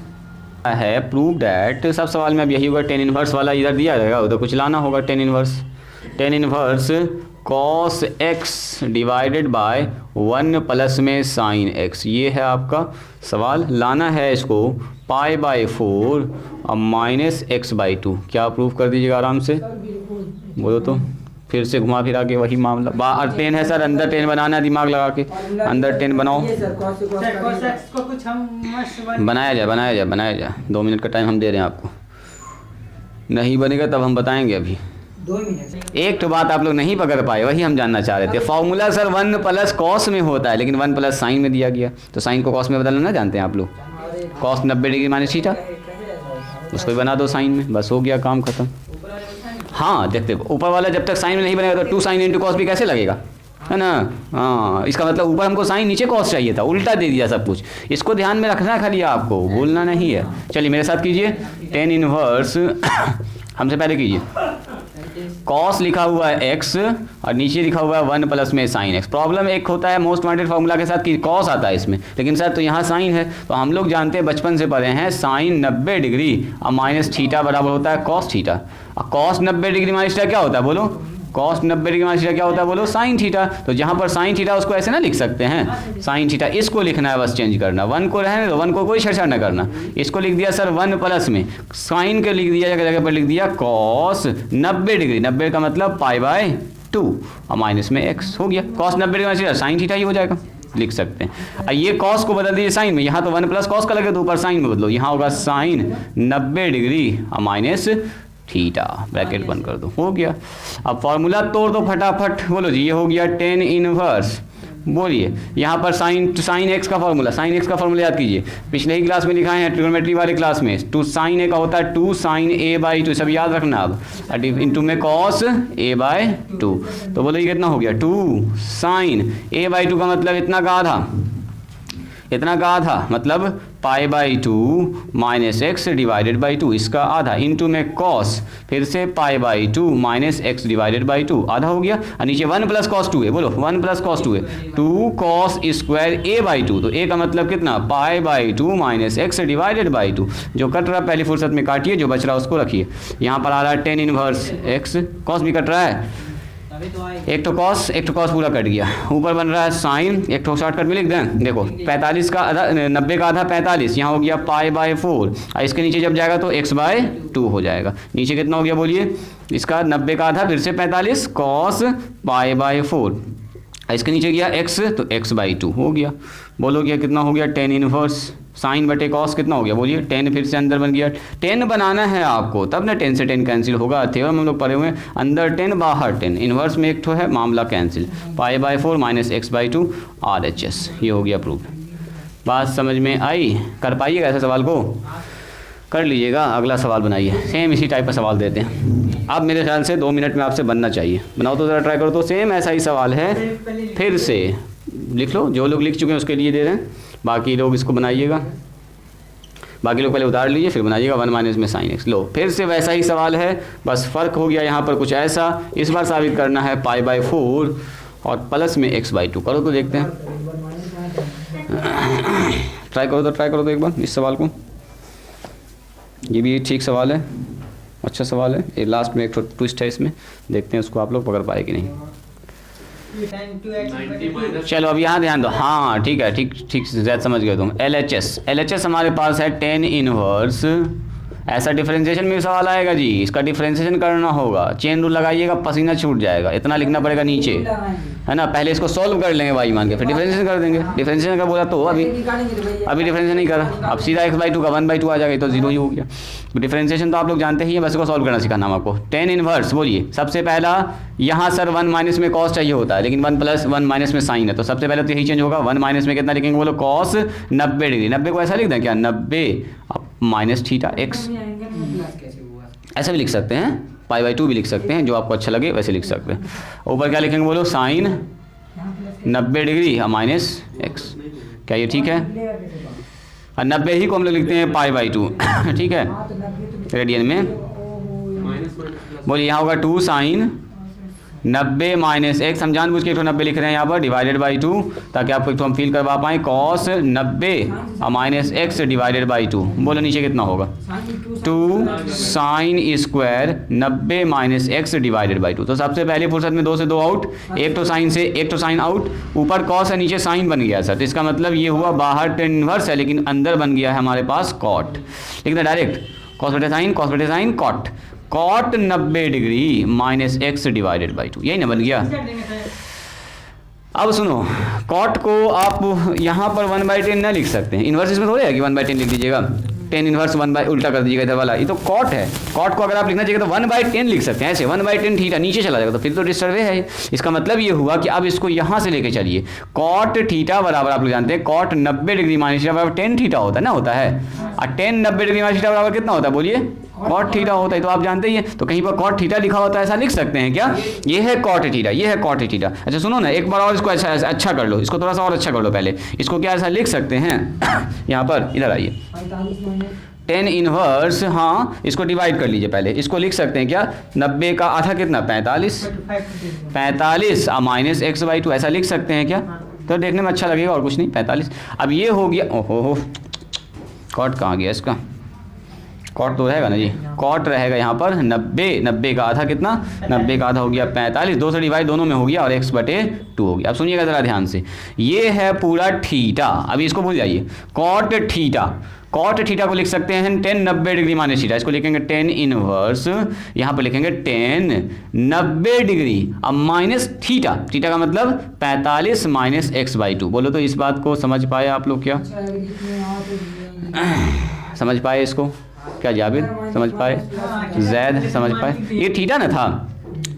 है प्रूव डैट, सब सवाल में अब यही होगा, 10 इनवर्स वाला इधर दिया रहेगा उधर कुछ लाना होगा। 10 inverse cos x divided by 1 plus में साइन एक्स, ये है आपका सवाल, लाना है इसको पाई बाई 4 और माइनस एक्स बाई 2। क्या प्रूव कर दीजिएगा आराम से, बोलो तो, फिर से घुमा फिरा के वही मामला। बाहर 10 है सर, अंदर 10 बनाना है, दिमाग लगा के अंदर 10 बनाओ, बनाया जाए 2 मिनट का टाइम हम दे रहे हैं आपको, नहीं बनेगा तब हम बताएंगे। अभी 2 मिनट। एक तो बात आप लोग नहीं पकड़ पाए, वही हम जानना चाह रहे थे। फॉर्मूला सर 1 प्लस कॉस में होता है, लेकिन 1 प्लस साइन में दिया गया, तो साइन को कॉस में बदलना ना जानते हैं आप लोग, कॉस 90 डिग्री माइनस थीटा, उसको भी बना दो साइन में, बस हो गया काम खत्म। हाँ देखते ऊपर वाला जब तक साइन में नहीं बनेगा तो 2 साइन इंटू कॉस भी कैसे लगेगा, है ना। हाँ इसका मतलब ऊपर हमको साइन नीचे कॉस चाहिए था, उल्टा दे दिया सब कुछ, इसको ध्यान में रखना खाली, आपको भूलना नहीं है। चलिए मेरे साथ कीजिए 10 इनवर्स हमसे पहले कीजिए कॉस लिखा हुआ है एक्स और नीचे लिखा हुआ है 1 प्लस में साइन एक्स। प्रॉब्लम एक होता है मोस्ट वांटेड फार्मूला के साथ कि कॉस आता है इसमें, लेकिन सर तो यहाँ साइन है। तो हम लोग जानते हैं, बचपन से पढ़े हैं, साइन 90 डिग्री और माइनस थीटा बराबर होता है कॉस थीटा। और कॉस 90 डिग्री माइनस थीटा क्या होता है बोलो? कॉस 90 डिग्री माइनस थीटा क्या होता है बोलो? Sine theta. तो जहाँ पर साइन थीटा उसको ऐसे ना लिख सकते हैं, साइन थीटा, इसको लिखना है, बस चेंज करना, 1 को रहने दो, 1 को कोई छेड़छाड़ ना करना। इसको लिख दिया सर 1 प्लस में साइन के लिख दिया, जगह जगह पर लिख दिया कॉस 90 डिग्री, 90 का मतलब π/2 और माइनस में x हो गया। Cos 90 degree minus sine theta ही हो जाएगा, लिख सकते हैं। ये कॉस को बदल दीजिए साइन में, यहाँ तो 1 प्लस कॉस का लगे तो ऊपर साइन में बदलो, यहाँ होगा साइन 90 डिग्री और माइनस थीटा, ब्रैकेट बंद कर दो, हो गया। अब फॉर्मूला तोड़ दो फटाफट, बोलो जी। ये हो गया tan इनवर्स, बोलिए यहाँ पर साइन एक्स का फॉर्मूला, साइन एक्स का फॉर्मूला याद कीजिए, पिछले ही क्लास में लिखाए हैं ट्रिग्नोमेट्री वाले क्लास में। 2 साइन ए का होता है 2 साइन a/2, सब याद रखना। अब इंटू में कॉस a/2, तो बोलो ये कितना हो गया? 2 साइन a/2 का मतलब इतना का आधा, इतना का आधा मतलब π/2 माइनस एक्स डिवाइडेड बाई 2, इसका आधा, इंटू में कॉस, फिर से π/2 माइनस एक्स डिवाइडेड बाई 2, आधा हो गया। और नीचे 1 प्लस कॉस 2 है, बोलो 1 प्लस कॉस 2 है, 2 कॉस स्क्वायर a/2, तो a का मतलब कितना? π/2 माइनस एक्स डिवाइडेड बाई 2। जो कट रहा है पहली फुर्सत में काटिए, जो बच रहा है उसको रखिए। यहाँ पर आ रहा है tan इनवर्स एक्स, कॉस भी कट रहा है, एक तो कॉस पूरा कट गया, ऊपर बन रहा है साइन, एक तो शॉर्टकट में लिख दें, देखो 45 का आधा, 90 का आधा 45, यहाँ हो गया π/4 और इसके नीचे जब जाएगा तो x/2 हो जाएगा। नीचे कितना हो गया बोलिए? इसका 90 का आधा फिर से 45 कॉस π/4, इसके नीचे गया x तो x/2 हो गया। बोलो क्या कितना हो गया? tan इनवर्स साइन बटे कॉस कितना हो गया बोलिए? 10 फिर से अंदर बन गया। 10 बनाना है आपको, तब ना 10 से 10 कैंसिल होगा। थ्योरम हम लोग पढ़े हुए हैं, अंदर 10 बाहर 10, इनवर्स में एक ठो है, मामला कैंसिल। π/4 माइनस x/2 RHS, ये हो गया प्रूफ। बात समझ में आई? कर पाइएगा ऐसे सवाल को? कर लीजिएगा। अगला सवाल बनाइए, सेम इसी टाइप का सवाल देते हैं। अब मेरे ख्याल से 2 मिनट में आपसे बनना चाहिए, बनाओ तो ज़रा ट्राई करो। तो सेम ऐसा ही सवाल है, फिर से लिख लो, जो लोग लिख चुके हैं उसके लिए दे रहे हैं, बाकी लोग इसको बनाइएगा, बाकी लोग पहले उतार लीजिए फिर बनाइएगा। 1 माइनस में साइन एक्स, लो फिर से वैसा ही सवाल है, बस फ़र्क हो गया यहाँ पर कुछ ऐसा। इस बार साबित करना है π/4 और प्लस में x/2। करो तो देखते हैं, ट्राई करो तो एक बार इस सवाल को। ये भी ठीक सवाल है, अच्छा सवाल है। ये लास्ट में एक ट्विस्ट है इसमें, देखते हैं उसको आप लोग पकड़ पाए कि नहीं। चलो अब यहाँ ध्यान दो, हाँ ठीक है, ठीक ज़्यादा समझ गए तुम। LHS हमारे पास है tan इनवर्स, ऐसा डिफरेंशिएशन में सवाल आएगा जी, इसका डिफरेंशिएशन करना होगा। चेन रूल लगाइएगा, पसीना छूट जाएगा, इतना लिखना पड़ेगा नीचे, है ना। पहले इसको सॉल्व कर लेंगे y मान के, फिर डिफरेंशिएशन कर देंगे। डिफरेंशिएशन का बोला तो अभी डिफरेंशिएशन नहीं करा, अब सीधा x/2 का 1/2 आ जाएगा, तो 0 ही हो गया। डिफरेंशिएशन तो आप लोग जानते ही हैं, बस इसको सॉल्व करना सिखाना आपको। tan इनवर्स बोलिए, सबसे पहला यहाँ सर 1 माइनस में कॉस चाहिए होता है, लेकिन 1 प्लस 1 माइनस में साइन है, तो सबसे पहले तो यही चेंज होगा। 1 माइनस में कितना लिखेंगे बोलो? कॉस 90 डिग्री, 90 को ऐसा लिख दें क्या? 90 माइनस थीटा एक्स, ऐसा भी लिख सकते हैं, π/2 भी लिख सकते हैं, जो आपको अच्छा लगे वैसे लिख सकते हैं। ऊपर क्या लिखेंगे बोलो? साइन 90 डिग्री माइनस एक्स, क्या ये ठीक है? और 90 ही को हम लोग लिखते हैं π/2 ठीक है, रेडियन में। बोलिए यहाँ होगा 2 साइन 90 माइनस एक्स, हम जानबूझ के 90 लिख रहे हैं यहाँ पर, डिवाइडेड बाई 2, ताकि आपको एक तो हम फील करवा पाएँ। Cos 90 minus x divided by 2, बोलो नीचे कितना होगा? 2 sine square 90 minus x divided by 2। तो सबसे पहले फुर्सत में 2 से 2 आउट, एक तो साइन से एक तो साइन आउट, ऊपर कॉस है नीचे साइन बन गया सर, तो इसका मतलब ये हुआ बाहर tan इनवर्स है, लेकिन अंदर बन गया है हमारे पास कॉट। लिखना डायरेक्ट, कॉस बटे sine cot, cot 90 degree minus x divided by 2, यही ना बन गया। अब सुनो, कॉट को आप यहाँ पर 1/10 ना लिख सकते हैं, इन्वर्स इसमें थोड़े है कि 1/10 लिख दीजिएगा, tan इनवर्स 1/, उल्टा कर दीजिएगा इधर वाला, ये तो कॉट है। कॉट को अगर आप लिखना चाहिए तो 1/10 लिख सकते हैं, ऐसे 1/10 थीटा नीचे चला जाएगा, तो फिर तो डिस्टर्ब है। इसका मतलब ये हुआ कि अब इसको यहाँ से लेके चलिए, कॉट थीटा बराबर आप लोग जानते हैं कॉट 90 डिग्री माइनस थीटा बराबर tan थीटा होता है ना, होता है। और tan 90 डिग्री माइनस थीटा बराबर कितना होता है बोलिए? कॉट थीटा होता है, तो आप जानते ही हैं। तो कहीं पर कॉट थीटा लिखा होता है, ऐसा लिख सकते हैं क्या? ये है कॉट थीटा, ये है कॉट थीटा। अच्छा सुनो ना, एक बार और इसको अच्छा कर लो, इसको थोड़ा सा और अच्छा कर लो। पहले इसको क्या ऐसा लिख सकते हैं यहाँ पर, इधर आइए, टेन इनवर्स, हाँ इसको डिवाइड कर लीजिए पहले, इसको लिख सकते हैं क्या, 90 का आधा कितना 45, 45 माइनस x/2 ऐसा लिख सकते हैं क्या, तो देखने में अच्छा लगेगा और कुछ नहीं 45। अब ये हो गया, ओहो कॉट कहाँ गया इसका, कॉट तो रहेगा ना जी, कॉट रहेगा यहाँ पर 90, 90 का आधा कितना, 90 का आधा हो गया 45, 2 से डिवाइड दोनों में हो गया और x/2 हो गया। अब सुनिएगा ज़रा ध्यान से, ये है पूरा थीटा, अभी इसको भूल जाइए, कॉट थीटा, कॉट थीटा को लिख सकते हैं 10 90 डिग्री माइनस थीटा, इसको लिखेंगे 10 इनवर्स, यहाँ पर लिखेंगे 10 90 डिग्री, अब माइनस थीटा, थीटा का मतलब 45 माइनस x/2। बोलो तो इस बात को समझ पाए आप लोग क्या, समझ पाए इसको क्या, जाबिर समझ पाए, जैद समझ पाए, ये थीटा ना था,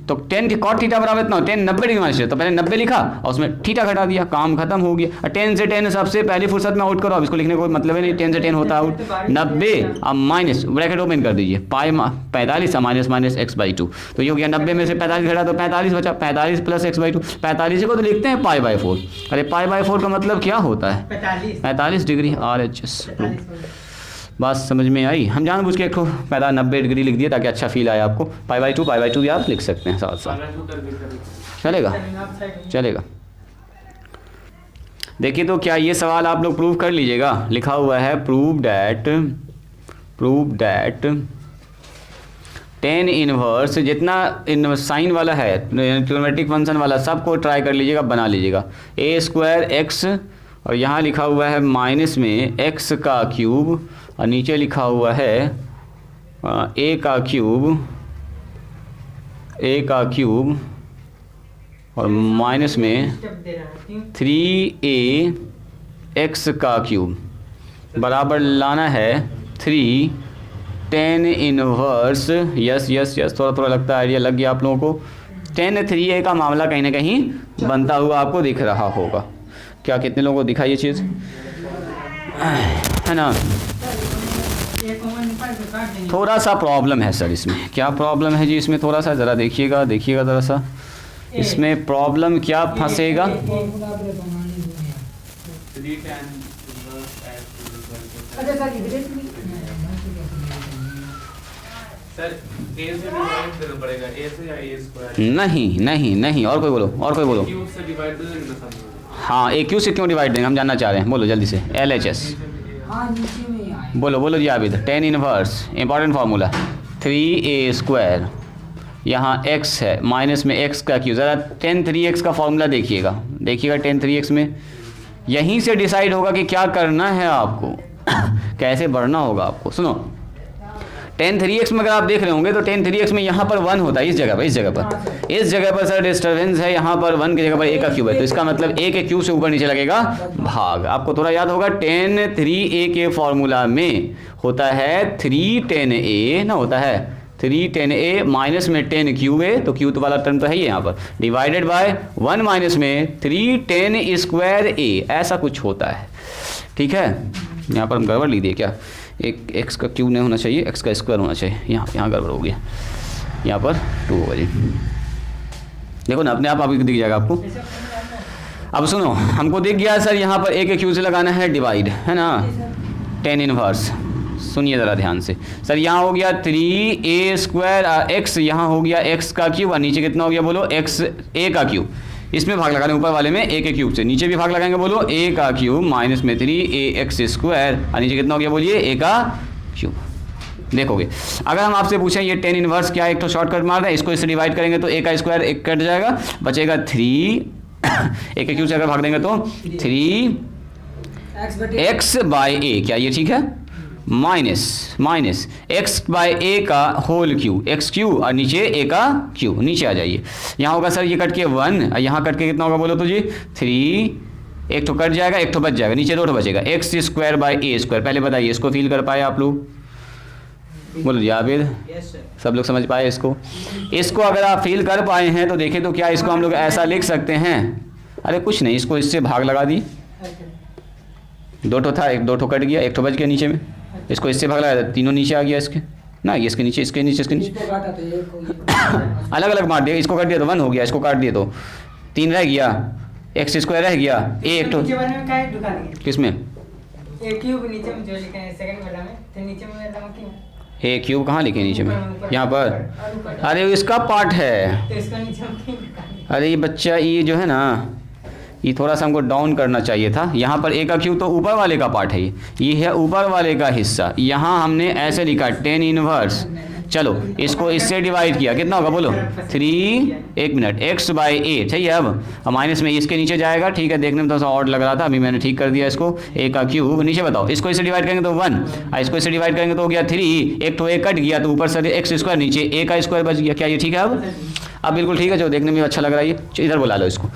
तो 10 कॉट थीटा बराबर इतना, 10 90 डिग्री माइनस, तो पहले 90 लिखा और उसमें थीटा घटा दिया, काम खत्म हो गया। और 10 से 10 सबसे पहली फुर्सत में आउट करो, अब इसको लिखने का कोई मतलब ही नहीं, 10 से 10 होता आउट, 90 अब माइनस ब्रैकेट ओपन कर दीजिए, पाई 45 माइनस माइनस x/2, तो ये हो गया 90 में से 45 घटा तो 45 बचा, 45 प्लस x/2, 45 को तो लिखते हैं π/4, अरे π/4 का मतलब क्या होता है 45 डिग्री RHS। बात समझ में आई, हम जानबूझ के एक 90 डिग्री लिख दिए ताकि अच्छा फील आए आपको, π/2 भी आप लिख सकते हैं साथ साथ, चलेगा चलेगा। देखिए तो क्या ये सवाल आप लोग प्रूव कर लीजिएगा, लिखा हुआ है प्रूव डैट 10 इनवर्स, जितना साइन वाला है ट्रिग्नोमेट्रिक फंक्शन वाला सबको ट्राई कर लीजिएगा, बना लीजिएगा, a² x और यहाँ लिखा हुआ है माइनस में x का क्यूब और नीचे लिखा हुआ है a का क्यूब और माइनस में 3a x का क्यूब बराबर लाना है 3 10 इनवर्स, यस थोड़ा लगता है आइडिया लग गया आप लोगों को, 10 3a का मामला कहीं ना कहीं बनता हुआ आपको दिख रहा होगा, क्या कितने लोगों को दिखा ये चीज़ है ना। थोड़ा सा प्रॉब्लम है सर इसमें, क्या प्रॉब्लम है जी इसमें, थोड़ा सा ज़रा देखिएगा ज़रा सा इसमें प्रॉब्लम क्या फंसेगा। नहीं और कोई बोलो हाँ, ए क्यू से क्यों डिवाइड देंगे हम जानना चाह रहे हैं, बोलो जल्दी से, LHS बोलो ji Abid, 10 inverse important formula 3a², यहाँ x है माइनस में x का क्यू, ज़रा 10 3x का फार्मूला देखिएगा 10 3x में यहीं से डिसाइड होगा कि क्या करना है आपको कैसे बढ़ना होगा आपको। सुनो 10 3x में अगर आप देख रहे होंगे तो 10 3x में यहाँ पर 1 होता है, इस जगह पर सर डिस्टर्बेंस है, यहाँ पर 1 की जगह पर a का क्यूब है, तो इसका मतलब a के क्यूब से ऊपर नीचे लगेगा भाग। आपको थोड़ा याद होगा 10 3a के फॉर्मूला में होता है 3 10a ना, होता है 3 10a माइनस में 10 क्यूब है, तो क्यूब वाला टर्म तो है ही यहाँ पर, डिवाइडेड बाय 1 माइनस में 3 10² a, ऐसा कुछ होता है, ठीक है। यहाँ पर हम गड़बड़ लिख दिए क्या, एक x का क्यूब नहीं होना चाहिए, x का स्क्वायर होना चाहिए, यहाँ गड़बड़ हो गया, यहाँ पर 2 होगा जी, देखो ना अपने आप दिख जाएगा आपको। अब सुनो हमको दिख गया सर यहाँ पर a के क्यूब से लगाना है डिवाइड, है ना 10 इनवर्स, सुनिए ज़रा ध्यान से सर, यहाँ हो गया 3a² x, यहाँ हो गया x का क्यूब और नीचे कितना हो गया बोलो x a का क्यूब, इसमें भाग लगाने ऊपर वाले में a के क्यूब से, नीचे भी भाग लगाएंगे बोलो a का क्यूब माइनस में 3ax² और नीचे कितना हो गया बोलिए a का क्यूब। देखोगे अगर हम आपसे पूछें ये 10 इनवर्स क्या है, एक तो शॉर्टकट मार रहे हैं, इसको इससे डिवाइड करेंगे तो a का स्क्वायर एक कट जाएगा, बचेगा 3 a के क्यूब से अगर भाग देंगे तो 3x/a, क्या ये ठीक है, माइनस x/a का होल क्यूब, x क्यूब और नीचे a का क्यूब, नीचे आ जाइए, यहाँ होगा सर ये कट के 1 और यहाँ कट के कितना होगा बोलो तो जी 3, एक तो कट जाएगा एक तो बच जाएगा, नीचे 2 बचेगा, x² a²। पहले बताइए इसको फील कर पाए आप लोग, बोलो जी आबिद, सब लोग समझ पाए इसको अगर आप फील कर पाए हैं तो देखें तो क्या इसको हम लोग ऐसा लिख सकते हैं, अरे कुछ नहीं, इसको इससे भाग लगा दी, 2 ठो था, 2 ठो कट गया, 1 ठो बच गया नीचे में, इसको इससे भाग लगा, तीनों नीचे आ गया इसके ना, ये इसके नीचे अलग अलग मार दिया, इसको काट दिया तो 1 हो गया, इसको काट दिया तो 3 रह गया, x² रह गया, a एक तो किसमें ए क्यूब नीचे में जो लिखे हैं सेकंड वाला में, तो नीचे में लगा क्यों? ए क्यूब कहाँ लिखे नीचे में? यहाँ पर। अरे इसका पार्ट है। तो इसका नीचे में क्यों लिखा है? अरे ये बच्चा, ये जो है ना, ये थोड़ा सा हमको डाउन करना चाहिए था। यहाँ पर ए का क्यूब तो ऊपर वाले का पार्ट है, ये है ऊपर वाले का हिस्सा। यहाँ हमने ऐसे लिखा 10 इनवर्स। चलो इसको इससे डिवाइड किया, कितना होगा बोलो? 3, एक मिनट, x बाई ए, सही है। अब माइनस में इसके नीचे जाएगा, ठीक है, देखने में थोड़ा सा ऑड लग रहा था, अभी मैंने ठीक कर दिया इसको। a का क्यूब नीचे बताओ, इसको इससे डिवाइड करेंगे तो 1, इसको इससे डिवाइड करेंगे तो हो गया 3, एक तो a कट गया तो ऊपर से x स्क्वायर, नीचे a का स्क्वायर बच गया। क्या ये ठीक है? अब बिल्कुल ठीक है, जो देखने में अच्छा लग रहा है ये। इधर बुला लो इसको।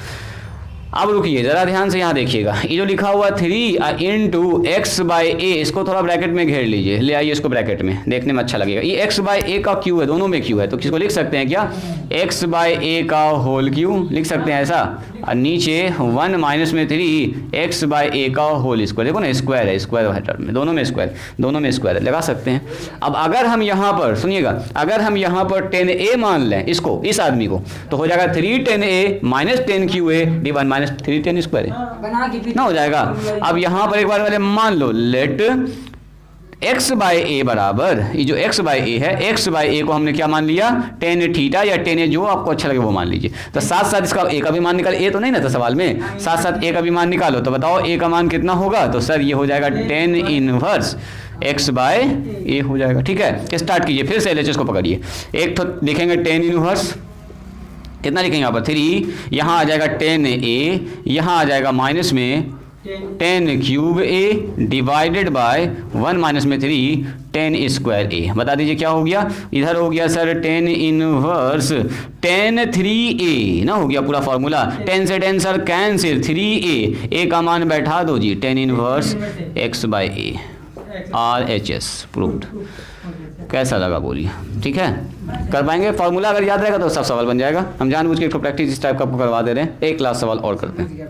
अब रुकिए ज़रा ध्यान से, यहाँ देखिएगा, ये जो लिखा हुआ 3 इंटू एक्स बाई ए, इसको थोड़ा ब्रैकेट में घेर लीजिए, ले आइए इसको ब्रैकेट में, देखने में अच्छा लगेगा। ये एक्स बाई ए का क्यू है, दोनों में क्यू है, तो किसको लिख सकते हैं क्या? एक्स बाई ए का होल क्यू लिख सकते हैं ऐसा। और नीचे 1 माइनस में 3 एक्स बाई ए का होल स्क्वायर, देखो ना स्क्वायर है, स्क्वायर है टर्म में, दोनों में स्क्वायर, दोनों में स्क्वायर है, लगा सकते हैं। अब अगर हम यहाँ पर सुनिएगा, अगर हम यहाँ पर 10a मान लें इसको, इस आदमी को, तो हो जाएगा 3 10a minus 10 Q A D 1 minus 3 10 square है ना, हो जाएगा। अब यहाँ पर एक बार पहले मान लो, लेट x बाई ए बराबर, ये जो x बाई ए है, x बाई ए को हमने क्या मान लिया? 10 थीटा या 10 जो आपको अच्छा लगे वो मान लीजिए। तो साथ साथ इसका a का भी मान निकाल, a तो नहीं ना था सवाल में, साथ साथ a का भी मान निकालो। तो बताओ a का मान कितना होगा? तो सर ये हो जाएगा 10 इनवर्स x बाई ए हो जाएगा। ठीक है, स्टार्ट कीजिए, फिर से LHS को पकड़िए। एक तो लिखेंगे 10 इनवर्स, कितना लिखेंगे यहाँ पर? 3, यहाँ आ जाएगा 10a, यहाँ आ जाएगा माइनस में 10 cube A divided by 1 minus में 3 10 स्क्वायर ए। बता दीजिए क्या हो गया? इधर हो गया सर 10 इनवर्स 10 3a ना, हो गया पूरा फॉर्मूला। 10 से 10 सर कैंसिल, 3a, a का मान बैठा दो जी, 10 inverse x by A, RHS proved. कैसा लगा बोलिए? ठीक है, कर पाएंगे? फॉर्मूला अगर याद रहेगा तो सब सवाल बन जाएगा। हम जानबूझ के एक प्रैक्टिस इस टाइप का आपको करवा दे रहे हैं। एक लास्ट सवाल और करते हैं,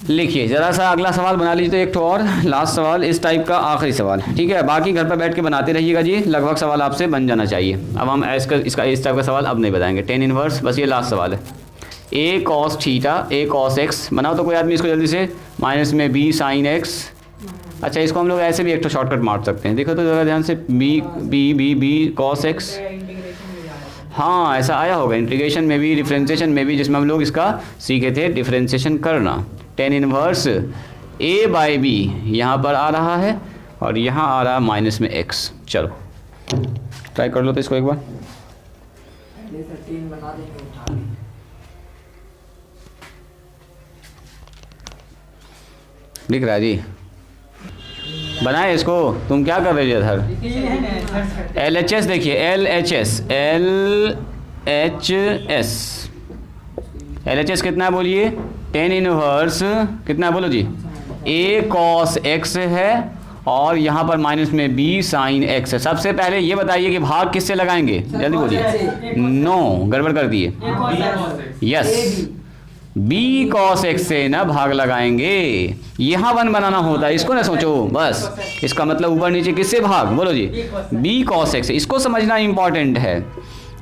लिखिए ज़रा सा अगला सवाल बना लीजिए। तो एक तो और लास्ट सवाल इस टाइप का, आखिरी सवाल, ठीक है। बाकी घर पर बैठ के बनाते रहिएगा जी, लगभग सवाल आपसे बन जाना चाहिए। अब हम इसका इस टाइप का सवाल अब नहीं बताएंगे। 10 इनवर्स, बस ये लास्ट सवाल है। a cos theta, a cos x बनाओ तो कोई आदमी इसको जल्दी से, माइनस में b साइन x। अच्छा, इसको हम लोग ऐसे भी एक तो शॉर्टकट मार सकते हैं, देखो तो ज़रा ध्यान से, b cos x। हाँ ऐसा आया होगा इंटीग्रेशन में भी, डिफरेंशिएशन में भी, जिसमें हम लोग इसका सीखे थे डिफरेंशिएशन करना। 10 इनवर्स a बाई b यहाँ पर आ रहा है और यहाँ आ रहा है माइनस में x। चलो ट्राई कर लो तो इसको एक बार। दिख रहा है जी? बनाए इसको? तुम क्या कर रहे हो इधर? LHS देखिए, LHS कितना है बोलिए? 10 इनवर्स कितना है बोलो जी? a cos x है और यहाँ पर माइनस में b साइन x है। सबसे पहले ये बताइए कि भाग किससे लगाएंगे, जल्दी बोलिए। नो, गड़बड़ कर दिए। यस, b cos x से ना भाग लगाएंगे, यहाँ 1 बनाना होता है, इसको ना सोचो बस। इसका मतलब ऊपर नीचे किससे भाग, बोलो जी? b cos x, इसको समझना इंपॉर्टेंट है।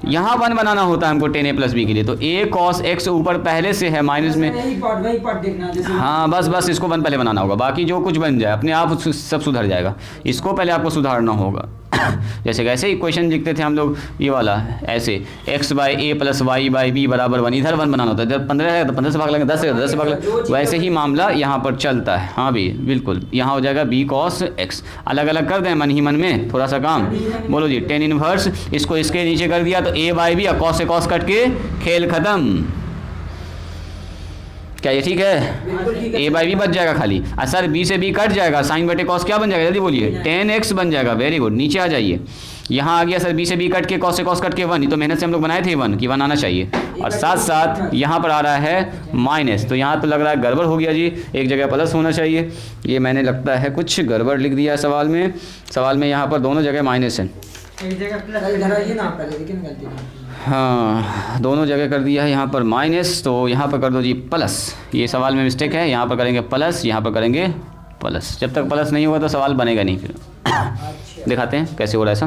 यहाँ 1 बनाना होता है हमको 10a प्लस b के लिए, तो a cos x ऊपर पहले से है माइनस में, हाँ बस इसको 1 पहले बनाना होगा, बाकी जो कुछ बन जाए अपने आप सब सुधर जाएगा। इसको पहले आपको सुधारना होगा। जैसे कैसे इक्वेशन लिखते थे हम लोग, ये वाला ऐसे, x by A plus y by B बराबर 1, इधर 1 बनाना होता है, इधर 15 है तो 15 से भाग लेंगे, 10 है तो 10 से भाग लेंगे, वैसे ही मामला यहाँ पर चलता है। हाँ भी बिल्कुल, यहाँ हो जाएगा b cos x। अलग अलग कर दें मन ही मन में थोड़ा सा काम, बोलो जी। 10 इनवर्स, इसको इसके नीचे कर दिया तो a बाई बी, cos से cos कट के खेल खत्म। क्या ये ठीक है? a बाई बी बच जाएगा खाली, सर b से b कट जाएगा, साइन बटे cos क्या बन जाएगा, जल्दी बोलिए? 10x बन जाएगा। वेरी गुड, नीचे आ जाइए। यहाँ आ गया सर b से b कट के, cos से cos कट के 1, ये तो मेहनत से हम लोग बनाए थे 1 कि 1 आना चाहिए, और साथ साथ यहाँ पर आ रहा है माइनस, तो यहाँ तो लग रहा है गड़बड़ हो गया जी, एक जगह प्लस होना चाहिए। ये मैंने लगता है कुछ गड़बड़ लिख दिया सवाल में यहाँ पर दोनों जगह माइनस है, हाँ दोनों जगह कर दिया है यहाँ पर माइनस, तो यहाँ पर कर दो जी प्लस। ये सवाल में मिस्टेक है, यहाँ पर करेंगे प्लस, यहाँ पर करेंगे प्लस। जब तक प्लस नहीं होगा तो सवाल बनेगा नहीं। फिर दिखाते हैं कैसे हो रहा है ऐसा।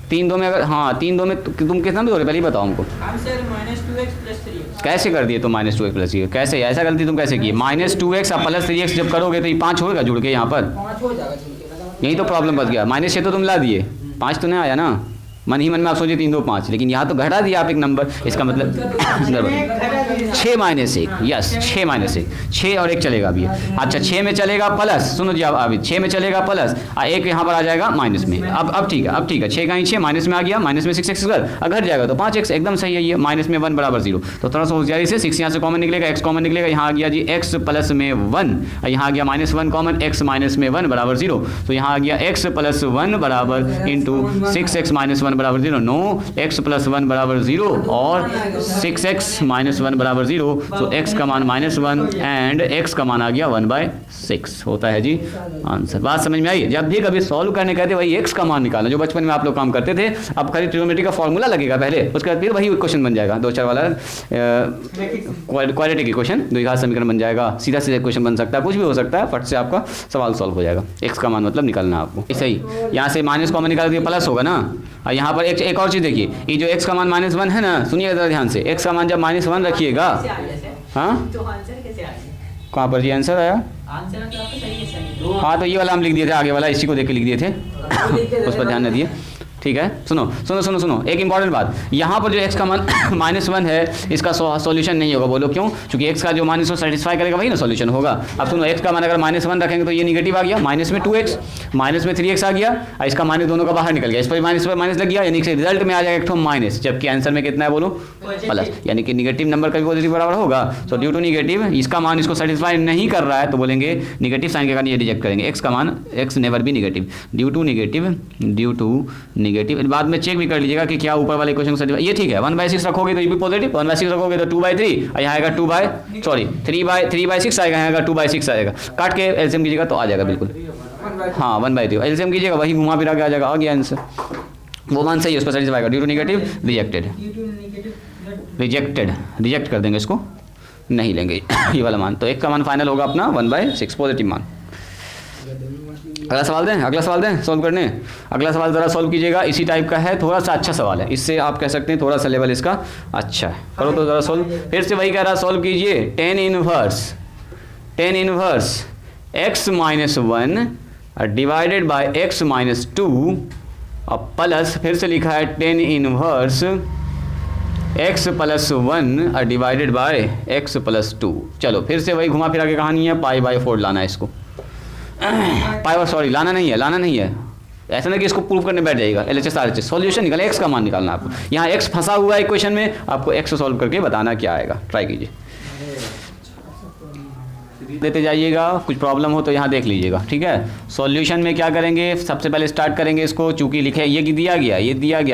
3 2 में अगर, हाँ 3 2 में तुम कितना भी हो रहे पहले ही बताओ हमको। हम सर -2x + 3x कैसे कर दिए तुम -2x + 3x? कैसे, ऐसा गलती तुम कैसे किए? -2x अब +3x जब करोगे तो ये 5 होगा जुड़ के यहाँ पर, 5 हो जाएगा जिनके यही तो प्रॉब्लम बच गया। -6 तो तुम ला दिए, 5 तो नहीं आया ना, मन ही मन में आप सोचे 3 2 5, लेकिन यहाँ तो घटा दिया आप एक नंबर, इसका मतलब 6 -1, यस 6 -1, 6 और 1 चलेगा अभी। अच्छा 6 में चलेगा प्लस, सुनो जी अभी 6 में चलेगा प्लस, 1 यहाँ पर आ जाएगा माइनस में। अब ठीक है, अब ठीक है, 6 का ही 6 माइनस में आ गया, माइनस में 6x कर, अगर घट जाएगा तो 5x, एकदम सही है ये। माइनस में 1 = 0, तो थोड़ा सा होशियारी से 6 यहाँ से कॉमन निकलेगा, x कॉमन निकलेगा, यहाँ आ गया जी x प्लस में 1, यहाँ आ गया -1 कॉमन, x माइनस में 1 = 0, तो यहाँ आ गया x + 1 बराबर इंटू 6x - 1 = 0, नो x + 1 = 0 और 6x - 1 = 0, तो x का मान -1 एंड x का मान आ गया 1/6 होता है जी आंसर। बात समझ में आई? जब भी कभी सॉल्व करने कहते वही x का मान निकालना, जो बचपन में आप लोग काम करते थे। अब खाली ट्रिग्नोमेट्री का फॉर्मूला लगेगा पहले, उसके बाद फिर वही क्वेश्चन बन जाएगा, 2-4 वाला क्वाड्रेटिक इक्वेशन, द्विघात समीकरण बन जाएगा, सीधा सीधा क्वेश्चन बन सकता है, कुछ भी हो सकता है, फट से आपका सवाल सॉल्व हो जाएगा। x का मान मतलब निकालना आपको, सही। यहाँ से माइनस कॉमन निकाल दिया, प्लस होगा ना। और यहाँ पर एक और चीज़ देखिए, ये जो x का मान -1 है ना, सुनिए ज़रा ध्यान से, x का मान जब -1 रखिएगा, हाँ तो आंसर कैसे आ गया? कहाँ पर जी आंसर आया? आंसर तो आपका सही है, सही। हाँ तो ये वाला हम लिख दिए थे, आगे वाला इसी को देख के लिख दिए थे, उस पर ध्यान न दिए। ठीक है, सुनो सुनो सुनो सुनो, एक इंपॉर्टेंट बात, यहाँ पर जो x का मान -1 है, इसका सॉल्यूशन नहीं होगा। बोलो क्यों? क्योंकि x का जो मान इसको सेटिस्फाई करेगा वही ना सॉल्यूशन होगा। अब सुनो, x का मान अगर -1 रखेंगे तो ये निगेटिव आ गया, माइनस में 2x, माइनस में 3x आ गया, और इसका माइनस दोनों का बाहर निकल गया, इस पर माइनस लग गया, यानी कि रिजल्ट में आ जाएगा एक ठो माइनस, जबकि आंसर में कितना है बोलो? प्लस, यानी कि निगेटिव नंबर का भी पॉजिटिव बराबर होगा। तो ड्यू टू निगेटिव, इसका मान इसको सेटिस्फाई नहीं कर रहा है, तो बोलेंगे निगेटिव साइन के कारण ये रिजेक्ट करेंगे। x का मान, x नेवर भी निगेटिव, ड्यू टू निगेटिव। बाद में चेक भी कर लीजिएगा कि क्या ऊपर वाले क्वेश्चन सेटिस्फाई, ये ठीक है। 1/6 रखोगे तो ये भी पॉजिटिव, 1/6 रखोगे तो 2/3, और यहाँ आएगा 3/6 आएगा, यहाँ आएगा 2/6 आएगा, काट के एलसीएम कीजिएगा तो आ जाएगा बिल्कुल। हाँ 1/3 एलसीएम कीजिएगा, वही घुमा फिरा के आ जाएगा, आ गया आंसर। वो मान सही है, उसको सेटिस्फाई कर, ड्यू टू निगेटिव रिजेक्ट कर देंगे, इसको नहीं लेंगे ये वाला मान। तो एक का मान फाइनल होगा अपना 1/6 पॉजिटिव मान। अगला सवाल दें सॉल्व करने। अगला सवाल ज़रा सॉल्व कीजिएगा, इसी टाइप का है, थोड़ा सा अच्छा सवाल है, इससे आप कह सकते हैं थोड़ा सा लेवल इसका अच्छा है। करो तो ज़रा सॉल्व, फिर से वही कह रहा, सॉल्व कीजिए। tan inverse x - 1 divided by x - 2 और प्लस, फिर से लिखा है tan inverse x + 1 divided by x + 2। चलो फिर से वही घुमा फिरा के कहानी है, π/4 लाना है इसको, लाना नहीं है, ऐसा नहीं कि इसको प्रूव करने बैठ जाएगा। LHS RHS सॉल्यूशन निकालना, x का मान निकालना आपको। यहाँ x फंसा हुआ है इक्वेशन में, आपको x सॉल्व करके बताना क्या आएगा, ट्राई कीजिए, देते जाइएगा, कुछ प्रॉब्लम हो तो यहाँ देख लीजिएगा। ठीक है, सॉल्यूशन में क्या करेंगे, सबसे पहले स्टार्ट करेंगे इसको, चूंकि लिखे ये दिया गया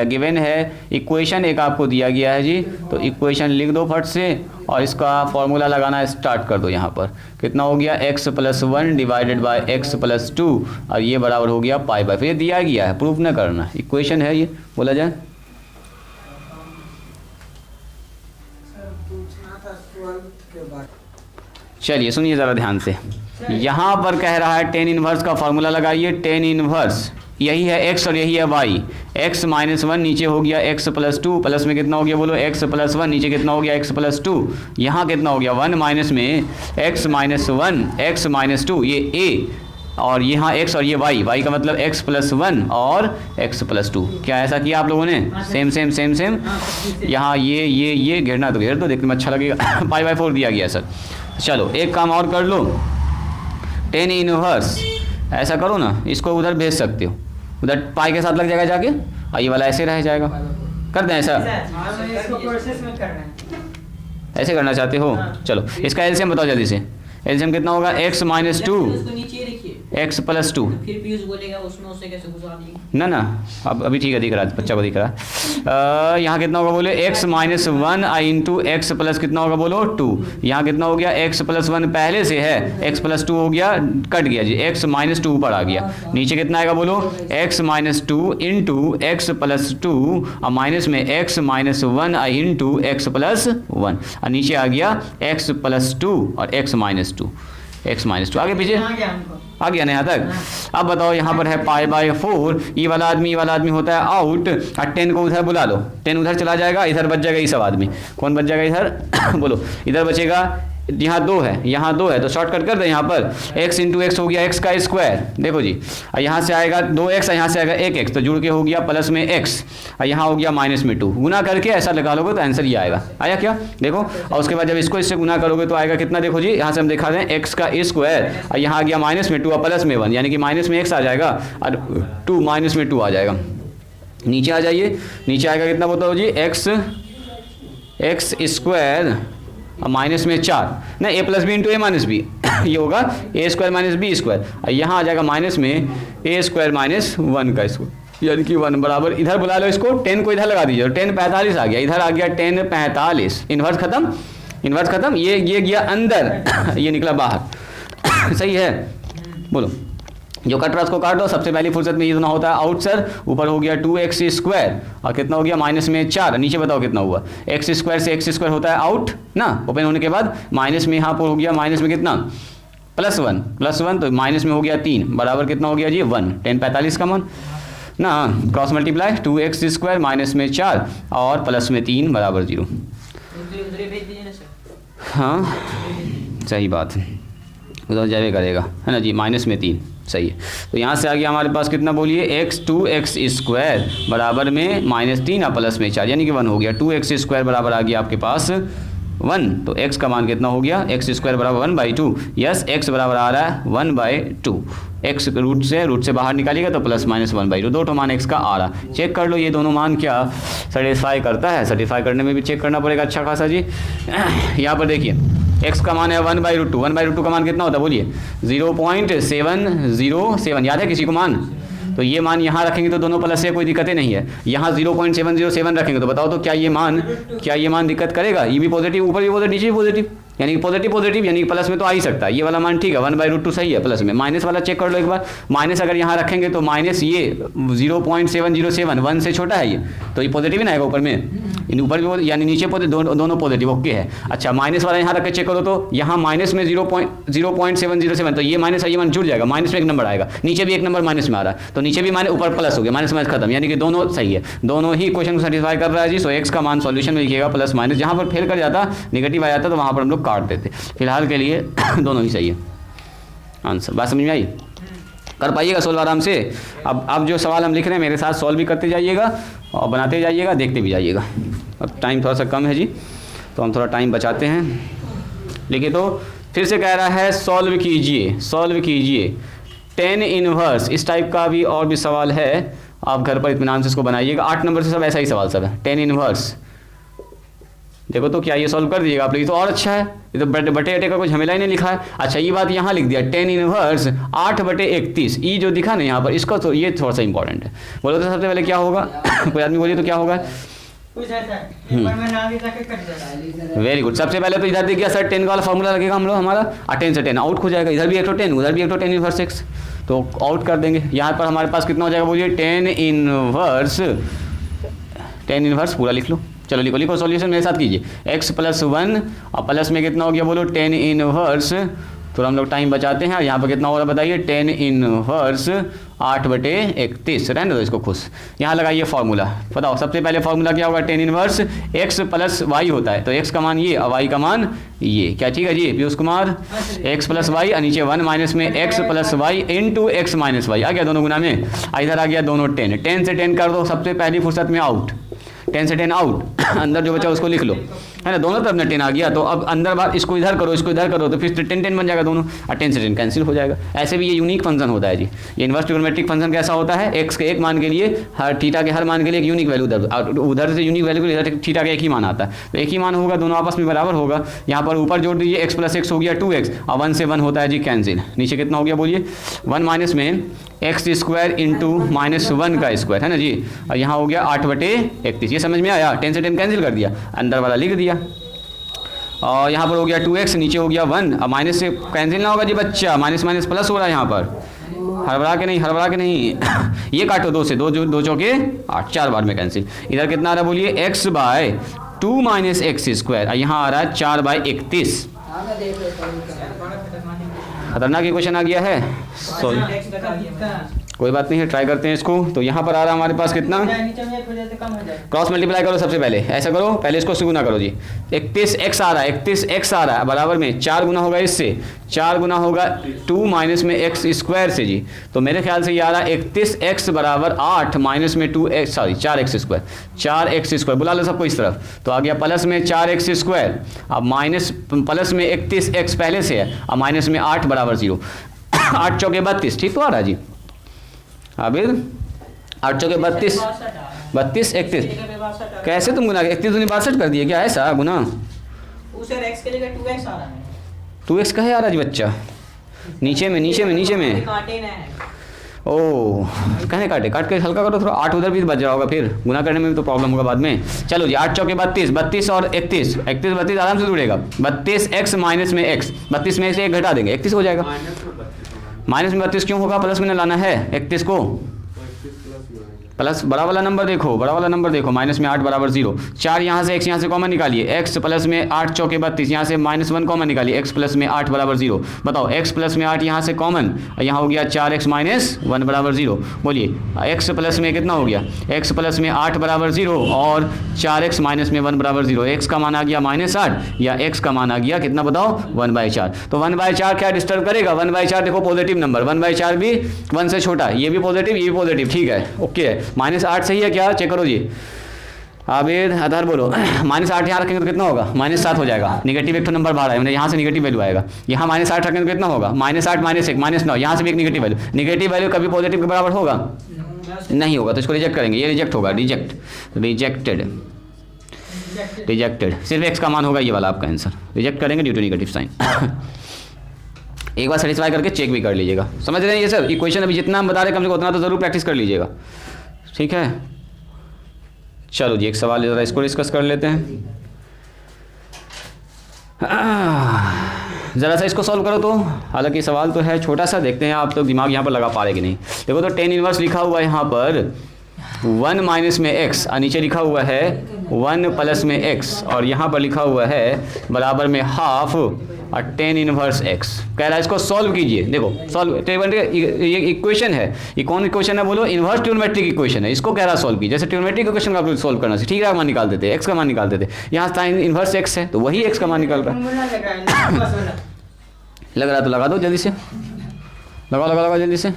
गिवन है, इक्वेशन एक आपको दिया गया है जी, तो इक्वेशन लिख दो फट से, और इसका फॉर्मूला लगाना स्टार्ट कर दो। यहाँ पर कितना हो गया, x + 1 डिवाइडेड बाय x + 2, और ये बराबर हो गया π/4। ये दिया गया है, प्रूफ न करना, इक्वेशन है ये, बोला जाए। चलिए सुनिए ज़रा ध्यान से, यहाँ पर कह रहा है tan इनवर्स का फॉर्मूला लगाइए। tan इनवर्स यही है x और यही है y, x - 1 नीचे हो गया x + 2, प्लस में कितना हो गया बोलो, x + 1 नीचे कितना हो गया x + 2, यहाँ कितना हो गया 1 माइनस में x - 1 x - 2, ये a, और यहाँ x और ये y का मतलब x + 1 और x + 2। क्या ऐसा किया आप लोगों ने? सेम। यहाँ ये घेरना तो घेर दो, देखने में अच्छा लगेगा। π/4 दिया गया सर। चलो एक काम और कर लो, tan इनवर्स ऐसा करो ना, इसको उधर भेज सकते हो, उधर पाई के साथ लग जाएगा जाके, और ये वाला ऐसे रह जाएगा। कर दें ऐसा, ऐसे करना चाहते हो? चलो इसका एलसीएम बताओ जल्दी से, एलसीएम कितना होगा, x - 2 x + 2। फिर पीयूष बोलेगा उसमें उससे कैसे गुजार लेंगे? ना अब अभी ठीक है, दिख रहा है, बच्चा को दिख रहा है। यहाँ कितना होगा बोले, x - 1 इंटू x प्लस कितना होगा बोलो 2। यहाँ कितना हो गया, x + 1 पहले से है, x + 2 हो गया, कट गया जी, x - 2 ऊपर आ गया। नीचे कितना आएगा बोलो, x - 2 इंटू x + 2 और माइनस में x - 1 इंटू x + 1, और नीचे आ गया x + 2 और x - 2। x-2। आगे पीछे आ गया हमको। आ गया ना यहाँ तक। अब बताओ यहाँ पर है π/4, ये वाला आदमी होता है आउट, और 10 को उधर बुला लो, 10 उधर चला जाएगा, इधर बच जाएगा ये सब आदमी। कौन बच जाएगा इधर बोलो, इधर बचेगा, यहाँ 2 है, यहाँ 2 है, तो शॉर्टकट कर दे यहाँ पर, x इंटू एक्स हो गया x का स्क्वायर, देखो जी, और यहाँ से आएगा 2x, यहाँ से आएगा 1x, तो जुड़ के हो गया प्लस में x, और यहाँ हो गया माइनस में 2, गुना करके ऐसा लगा लोगे तो आंसर ये आएगा। आया क्या, देखो, और उसके बाद जब इसको इससे गुना करोगे तो आएगा कितना, देखो जी, यहाँ से हम दिखा दें x का स्क्वायर, और यहाँ आ गया माइनस में 2 और प्लस में 1, यानी कि माइनस में x आ जाएगा और 2 माइनस में 2 आ जाएगा। नीचे आ जाइए, नीचे आएगा कितना बताओ जी, x स्क्वायर और माइनस में 4, ना a plus B into A minus B ये होगा a square minus B square, और यहाँ आ जाएगा माइनस में a स्क्वायर माइनस 1 का स्क्वायर, यानी कि 1 बराबर, इधर बुला लो इसको, 10 को इधर लगा दीजिए, 10 45 आ गया, इधर आ गया 10 45, इन्वर्स खत्म, इन्वर्स खत्म, ये गया अंदर ये निकला बाहर सही है। बोलो, जो कट रहा उसको काट दो, सबसे पहली फुर्सत में ये दोनों होता है आउट सर, ऊपर हो गया 2x स्क्वायर और कितना हो गया माइनस में 4, नीचे बताओ कितना हुआ, x स्क्वायर से x स्क्वायर होता है आउट ना, ओपन होने के बाद माइनस में यहाँ पर हो गया माइनस में कितना +1 तो माइनस में हो गया 3 बराबर कितना हो गया जी 1, 10 45 का मान ना, cross multiply 2x square minus में 4 और प्लस में 3 बराबर 0। हाँ सही बात है, उधर जावे करेगा है ना जी, माइनस में 3 सही है। तो यहाँ से आ गया हमारे पास कितना बोलिए, x स्क्वायर बराबर में -3 और प्लस में 4, यानी कि 1 हो गया, 2x स्क्वायर बराबर आ गया आपके पास 1, तो x का मान कितना हो गया, x स्क्वायर बराबर 1/2, यस x बराबर आ रहा है 1/2, x रूट से बाहर निकालिएगा तो प्लस माइनस 1/2, दो मान x का आ रहा, चेक कर लो ये दोनों मान क्या सेटिस्फाई करता है, सेटिस्फाई करने में भी चेक करना पड़ेगा अच्छा खासा जी। यहाँ पर देखिए x का मान है 1/2, 1/2 का मान कितना होता है बोलिए 0.707, याद है किसी को मान, तो ये मान यहाँ रखेंगे तो दोनों प्लस से कोई दिक्कत नहीं है, यहाँ 0.707 रखेंगे तो बताओ तो क्या ये मान दिक्कत करेगा, ये भी पॉजिटिव, ऊपर भी पॉजिटिव, नीचे भी पॉजिटिव, यानी कि पॉजिटिव यानी कि प्लस में तो आ ही सकता है, ये वाला मान ठीक है 1/2 सही है, प्लस में माइनस वाला चेक कर लो एक बार, माइनस अगर यहाँ रखेंगे तो माइनस ये 0.707 1 से छोटा है ये, तो ये पॉजिटिव ही ना आएगा ऊपर में, ऊपर भी यानी नीचे दोनों पॉजिटिव ओके है। अच्छा माइनस वाला यहाँ रख के चेक करो तो यहाँ माइनस में 0.707, तो ये माइनस ये मान जुड़ जाएगा, माइनस में 1 नंबर आएगा, नीचे भी 1 नंबर माइनस में आ रहा है, तो नीचे भी माइनस ऊपर प्लस हो गया, माइनस माइनस खत्म, यानी कि दोनों सही है, दोनों ही क्वेश्चन को सेटिस्फाई कर रहा है जी। सो x का मान सॉल्यूशन में लिखिएगा प्लस माइनस, जहाँ पर फेल कर जाता नेगेटिव आ जाता तो वहाँ पर हम लोग काट देते, फिलहाल के लिए दोनों ही सही है आंसर। बात समझ में आई, कर पाइएगा सोल्व आराम से। अब जो सवाल हम लिख रहे हैं मेरे साथ सॉल्व भी करते जाइएगा और बनाते जाइएगा, देखते भी जाइएगा। अब टाइम थोड़ा सा कम है जी, तो हम थोड़ा टाइम बचाते हैं। लिखिए तो फिर से कह रहा है सॉल्व कीजिए 10 इनवर्स, इस टाइप का भी और भी सवाल है, आप घर पर इत्मीनान से इसको बनाइएगा। 8 नंबर से सब ऐसा ही सवाल सब है, 10 इनवर्स देखो तो क्या ये सॉल्व कर दीजिएगा आप लोग, ये तो और अच्छा है, ये तो बटे अटे का कोई झमेला ही नहीं लिखा है। अच्छा ये बात यहाँ लिख दिया 10 इनवर्स 8/31, ये जो दिखा ना यहाँ पर, इसका तो ये थोड़ा सा इंपॉर्टेंट है। बोलो तो सबसे पहले क्या होगा कोई आदमी बोलिए तो क्या होगा, वेरी गुड। सबसे पहले तो इधर दिख गया सर 10 का वाला फॉर्मूला लगेगा हम लोग हमारा, 10 से 10 आउट हो जाएगा, इधर भी एक तो 10 उधर भी एक तो 10 इनवर्स x, तो आउट कर देंगे। यहाँ पर हमारे पास कितना हो जाएगा बोलिए 10 इनवर्स पूरा लिख लो, चलो लिखो सॉल्यूशन मेरे साथ कीजिए, x + 1 और प्लस में कितना हो गया बोलो 10 इनवर्स, तो हम लोग टाइम बचाते हैं। यहाँ पर कितना हो रहा बताइए 10 इनवर्स 8/31, रहने दो इसको खुश। यहाँ लगाइए फॉर्मूला, बताओ सबसे पहले फॉर्मूला क्या होगा, 10 इनवर्स x + y होता है, तो x का मान ये और y का मान ये, क्या ठीक है जी पीयूष कुमार, x + y और नीचे 1 माइनस में x + y into x - y आ गया दोनों गुना में, इधर आ गया दोनों 10 से 10 कर दो सबसे पहली फुर्सत में आउट, 10 से 10 आउट, अंदर जो बचा उसको लिख लो है ना, दोनों तरफ में 10 आ गया, तो अब अंदर बार इसको इधर करो तो फिर 10 बन जाएगा दोनों, और 10 से 10 कैंसिल हो जाएगा। ऐसे भी ये यूनिक फंक्शन होता है जी, ये इनवर्स ट्रिग्नोमेट्रिक फंक्शन कैसा होता है, x के एक मान के लिए हर थीटा के हर मान के लिए एक यूनिक वैल्यू उधर से यूनिक वैल्यू इधर थीटा का एक ही मान आता है, तो एक ही मान होगा, दोनों आपस में बराबर होगा। यहाँ पर ऊपर जोड़ दीजिए x + x हो गया 2x और 1 से 1 होता है जी कैंसिल, नीचे कितना हो गया बोलिए 1 माइनस में x स्क्वायर इंटू -1 का स्क्वायर है ना जी, और यहाँ हो गया 8/31, ये समझ में आया, 10 से 10 कैंसिल कर दिया, अंदर वाला लिख दिया, और यहाँ पर हो गया 2x, नीचे हो गया 1, अब माइनस से कैंसिल ना होगा जी बच्चा, माइनस माइनस प्लस हो रहा है यहाँ पर, हड़बड़ा के नहीं ये काटो 2 से 2 चौके 8, 4 बार में कैंसिल। इधर कितना आ रहा है बोलिए x/2 - x स्क्वायर, यहाँ आ रहा है 4/31, खतरनाक इक्वेशन आ गया है। सॉरी एक्स बता दिया कोई बात नहीं है, ट्राई करते हैं इसको। तो यहाँ पर आ रहा है हमारे पास कितना, नीचे में एक वजह से कम हो जाए। क्रॉस मल्टीप्लाई करो सबसे पहले, ऐसा करो पहले इसको से गुना करो जी। 31x आ रहा है, 31x आ रहा है बराबर में 4 गुना होगा इससे, 4 गुना होगा 2 माइनस में x स्क्वायर से जी। तो मेरे ख्याल से ये आ रहा है 31x बराबर 8 माइनस में 2x sorry 4x square, 4x square बुला लो सबको इस तरफ। तो आ गया प्लस में 4x स्क्वायर, अब माइनस प्लस में 31x पहले से है, अब माइनस में 8 बराबर 0। 8 चौके 32, ठीक तो आ रहा है जी आबिद, 8 चौके 32, 32 31 कैसे तुम गुना 31 दूनी 62 कर दिए क्या, ऐसा गुना? उसे x के जगह 2x आ रहा है। 2x का है आ रहा जी बच्चा, नीचे में नीचे में नीचे में। काटे ना है। ओह कहने काटे, काट के हल्का करो थोड़ा, 8 उधर भी बच रहा होगा, फिर गुना करने में भी तो प्रॉब्लम होगा बाद में। चलो जी 8 चौके 32, 32 और 31, 31 32 आराम से जुड़ेगा। 32x माइनस में x, 32 में से 1 घटा देंगे 31 हो जाएगा। माइनस में 32 क्यों होगा, प्लस में लाना है 31 को, प्लस बड़ा वाला नंबर देखो, बड़ा वाला नंबर देखो, माइनस में 8 बराबर 0। 4 यहाँ से x यहाँ से कॉमन निकालिए, x प्लस में 8 चौके 32, यहाँ से -1 कॉमन निकालिए, x प्लस में 8 बराबर 0। बताओ x प्लस में 8 यहाँ से कॉमन, यहाँ हो गया 4x माइनस 1 बराबर 0। बोलिए x प्लस में कितना हो गया, x प्लस में 8 बराबर 0 और 4x माइनस में 1 बराबर 0। x का मान आ गया -8 या x का मान आ गया कितना बताओ 1/4। तो 1/4 क्या डिस्टर्ब करेगा, 1/4 देखो पॉजिटिव नंबर, 1/4 भी 1 से छोटा, ये भी पॉजिटिव ये भी पॉजिटिव, ठीक है ओके है। -8 सही है क्या, चेक करो जी आबिद आधार बोलो। -8 यहाँ रखेंगे तो कितना होगा, -7 हो जाएगा, निगेटिव एक तो नंबर बाहर है, यहाँ से निगेटिव वैल्यू आएगा। यहाँ -8 रखेंगे तो कितना होगा, -8 -1 -9, यहाँ से भी एक निगेटिव वैल्यू, निगेटिव वैल्यू कभी पॉजिटिव के बराबर होगा नहीं होगा, तो इसको रिजेक्ट करेंगे, ये रिजेक्ट होगा, रिजेक्टेड। सिर्फ x का मान होगा ये वाला आपका आंसर, रिजेक्ट करेंगे ड्यू टू नेगेटिव साइन। एक बार सेटिस्फाई करके चेक भी कर लीजिएगा, समझ रहे हैं ये सर इक्वेशन अभी जितना हम बता रहे हैं कम से कम उतना तो जरूर प्रैक्टिस कर लीजिएगा, ठीक है। चलो जी एक सवाल ज़रा इसको डिस्कस कर लेते हैं, ज़रा सा इसको सॉल्व करो तो। हालांकि सवाल तो है छोटा सा, देखते हैं आप तो दिमाग यहाँ पर लगा पा रहे कि नहीं। देखो तो tan इनवर्स लिखा हुआ है यहाँ पर 1 माइनस में x और नीचे लिखा हुआ है 1 प्लस में x और यहाँ पर लिखा हुआ है बराबर में हाफ और tan इनवर्स x। कह रहा है इसको सॉल्व कीजिए। देखो सॉल्व ये इक्वेशन है, ये कौन इक्वेशन है बोलो, इनवर्स ट्रिग्नोमेट्रिक इक्वेशन है, इसको कह रहा है सॉल्व कीजिए। जैसे ट्रिग्नोमेट्रिक इक्वेशन का आप सॉल्व करना ठीक है, मान निकाल देते, x का मान निकाल देते, यहाँ साइन इनवर्स x है तो वही x का मान निकाल रहा है। लग रहा तो लगा दो जल्दी से, लगाओ जल्दी से,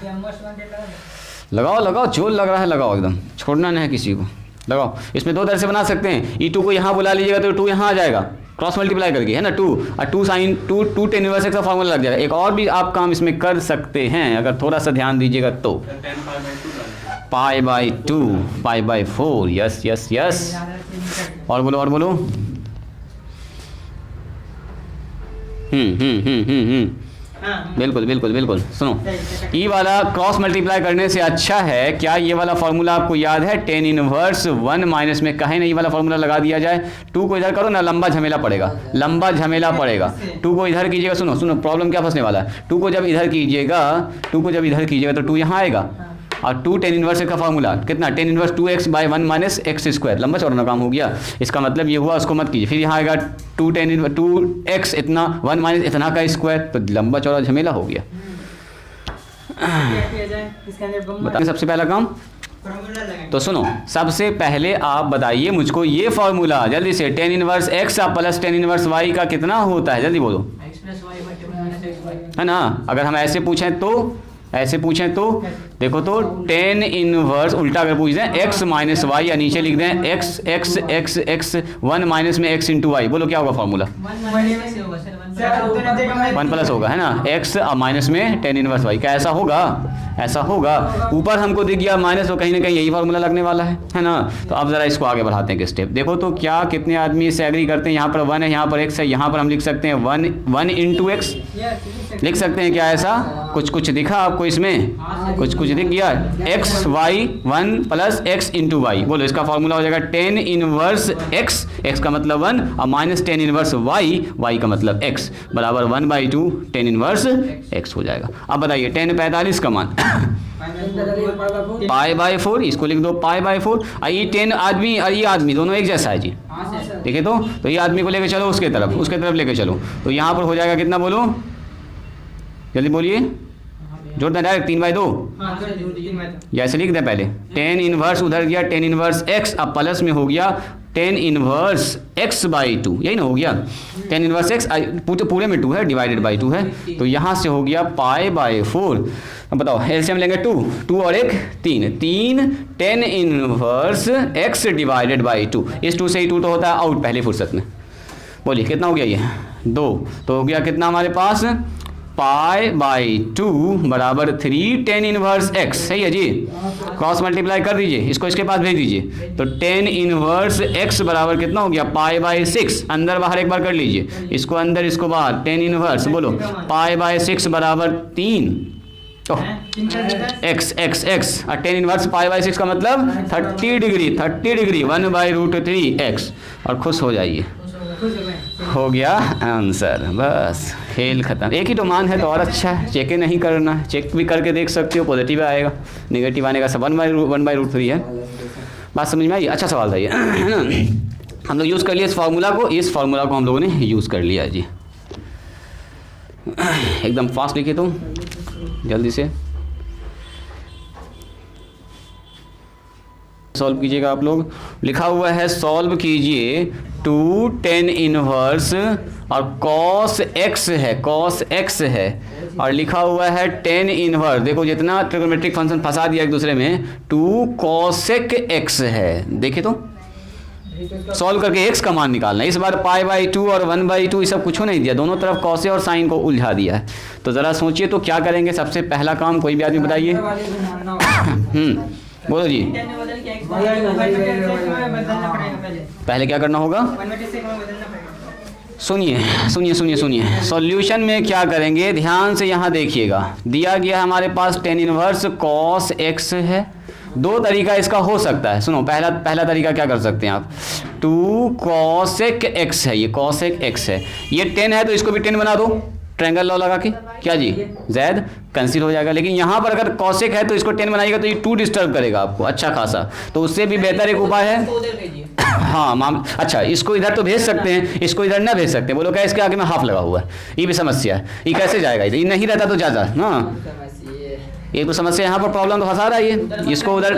लगाओ जो लग रहा है लगाओ, एकदम छोड़ना नहीं है किसी को, लगाओ। इसमें दो तरह से बना सकते हैं, E2 को यहाँ बुला लीजिएगा तो 2 यहाँ आ जाएगा क्रॉस मल्टीप्लाई करके, है ना 2 और 2 साइन 2 tan इनवर्स x का फॉर्मूला लग जाएगा। एक और भी आप काम इसमें कर सकते हैं अगर थोड़ा सा ध्यान दीजिएगा तो, π/2 यस। और बोलो बिल्कुल सुनो, ये वाला क्रॉस मल्टीप्लाई करने से अच्छा है क्या ये वाला फॉर्मूला आपको याद है, tan इनवर्स 1 माइनस में कहे नहीं वाला फॉर्मूला लगा दिया जाए। 2 को इधर करो ना, लंबा झमेला पड़ेगा 2 को इधर कीजिएगा, सुनो प्रॉब्लम क्या फंसने वाला है। 2 को जब इधर कीजिएगा तो 2 यहाँ आएगा और 2 tan इनवर्स का फार्मूला कितना, tan inverse 2x/1 minus x square, लंबा चौड़ा काम हो गया। इसका मतलब ये हुआ, उसको मत कीजिए। फिर यहाँ आएगा 2x इतना 1 माइनस इतना का स्क्वायर, तो लंबा चौड़ा झमेला हो गया। बताइए सबसे पहला काम तो सुनो, सबसे पहले आप बताइए मुझको ये फॉर्मूला जल्दी से, tan inverse x plus tan inverse y का कितना होता है, जल्दी बोलो, है ना। अगर हम ऐसे पूछें तो देखो तो tan इनवर्स उल्टा अगर पूछ दें x माइनस वाई या नीचे लिख दें x 1 माइनस में x इंटू वाई, बोलो क्या होगा फॉर्मूला, 1 प्लस होगा, है ना, x माइनस में tan इनवर्स वाई का ऐसा होगा। ऊपर हमको दिख गया माइनस, तो कहीं ना कहीं यही फार्मूला लगने वाला है ना। तो अब जरा इसको आगे बढ़ाते हैं स्टेप। देखो तो क्या कितने आदमी इससे एग्री करते हैं, यहाँ पर 1 है, यहाँ पर x है, यहाँ पर हम लिख सकते हैं 1 इंटू एक्स लिख सकते हैं क्या, ऐसा कुछ दिखा आपको इसमें, कुछ दिख गया, x y 1 plus x into y, बोलो इसका फॉर्मूला हो जाएगा tan इनवर्स x का मतलब 1 और माइनस tan इनवर्स y का मतलब x बराबर 1/2 tan इनवर्स x हो जाएगा। अब बताइए tan 45 का मान π/4, इसको लिख दो π/4। ये 10 आदमी और ये आदमी दोनों एक जैसा है जी, देखिए तो ये आदमी को लेके चलो उसके तरफ लेके चलो, तो यहाँ पर हो जाएगा कितना बोलो जल्दी बोलिए, जोड़ दें डायरेक्ट 3/2 हाँ सर जोड़ दीजिए। या ऐसे लिख दें पहले, टेन इनवर्स उधर गया टेन इनवर्स एक्स, अब प्लस में हो गया टेन इनवर्स x/2, यही ना हो गया। टेन इनवर्स एक्स पूरे में 2 है, डिवाइडेड बाई 2 है, तो यहाँ से हो गया π/4। अब बताओ एलसीएम लेंगे 2 और 1 3 tan inverse x divided by 2, इस 2 से ही 2 तो होता है आउट पहली फुर्सत में। बोलिए कितना हो गया ये 2, तो हो गया कितना हमारे पास π/2 बराबर 3 टेन इनवर्स x। सही है जी, क्रॉस मल्टीप्लाई कर दीजिए, इसको इसके पास भेज दीजिए, तो टेन इनवर्स x बराबर कितना हो गया π/6। अंदर बाहर एक बार कर लीजिए, इसको अंदर इसको बाहर, टेन इनवर्स बोलो π/6 बराबर 3 x और टेन इनवर्स π/6 का मतलब 30 डिग्री 1/√3x, और खुश हो जाइए, हो गया आंसर। बस खेल खत्म। एक ही तो मान है तो और अच्छा है, चेक नहीं करना है, चेक भी करके देख सकते हो, पॉजिटिव आएगा नेगेटिव आने का सब 1/√3 है। बात समझ में आई? अच्छा सवाल था ये, है ना। हम लोग यूज़ कर लिए इस फार्मूला को हम लोगों ने यूज़ कर लिया जी। एकदम फास्ट लिखे तुम जल्दी से सॉल्व कीजिएगा आप लोग। लिखा हुआ है सॉल्व कीजिए 2 टेन इनवर्स और cos x है और लिखा हुआ है टेन इनवर्स, देखो जितना ट्रिग्नोमेट्रिक फंक्शन फंसा दिया एक दूसरे में, 2 cosec x है। देखे तो सॉल्व करके x का मान निकालना है। इस बार π/2 और 1/2 ये सब कुछ नहीं दिया, दोनों तरफ कॉसे और साइन को उलझा दिया है। तो ज़रा सोचिए तो क्या करेंगे। सबसे पहला काम कोई भी आदमी बताइए। बोलो जी, पहले क्या करना होगा? सुनिए सॉल्यूशन में क्या करेंगे, ध्यान से यहाँ देखिएगा। दिया गया हमारे पास टेन इनवर्स cos x है। दो तरीका इसका हो सकता है, सुनो। पहला तरीका क्या कर सकते हैं आप, 2 cosec x है, ये cosec x है, ये 10 है तो इसको भी 10 बना दो ट्रायंगल लॉ लगा के। क्या जी, z कैंसिल हो जाएगा। लेकिन यहाँ पर अगर cosec है तो इसको 10 बनाइएगा तो ये 2 डिस्टर्ब करेगा आपको अच्छा खासा, तो उससे भी बेहतर एक उपाय है। हाँ अच्छा, इसको इधर तो भेज सकते हैं, इसको इधर ना भेज सकते। बोलो क्या, इसके आगे में हाफ लगा हुआ है, ये भी समस्या है। ये कैसे जाएगा, ये नहीं रहता तो ज़्यादा। हाँ ये तो समस्या, यहाँ पर प्रॉब्लम तो फंसा रहा है ये। इसको उधर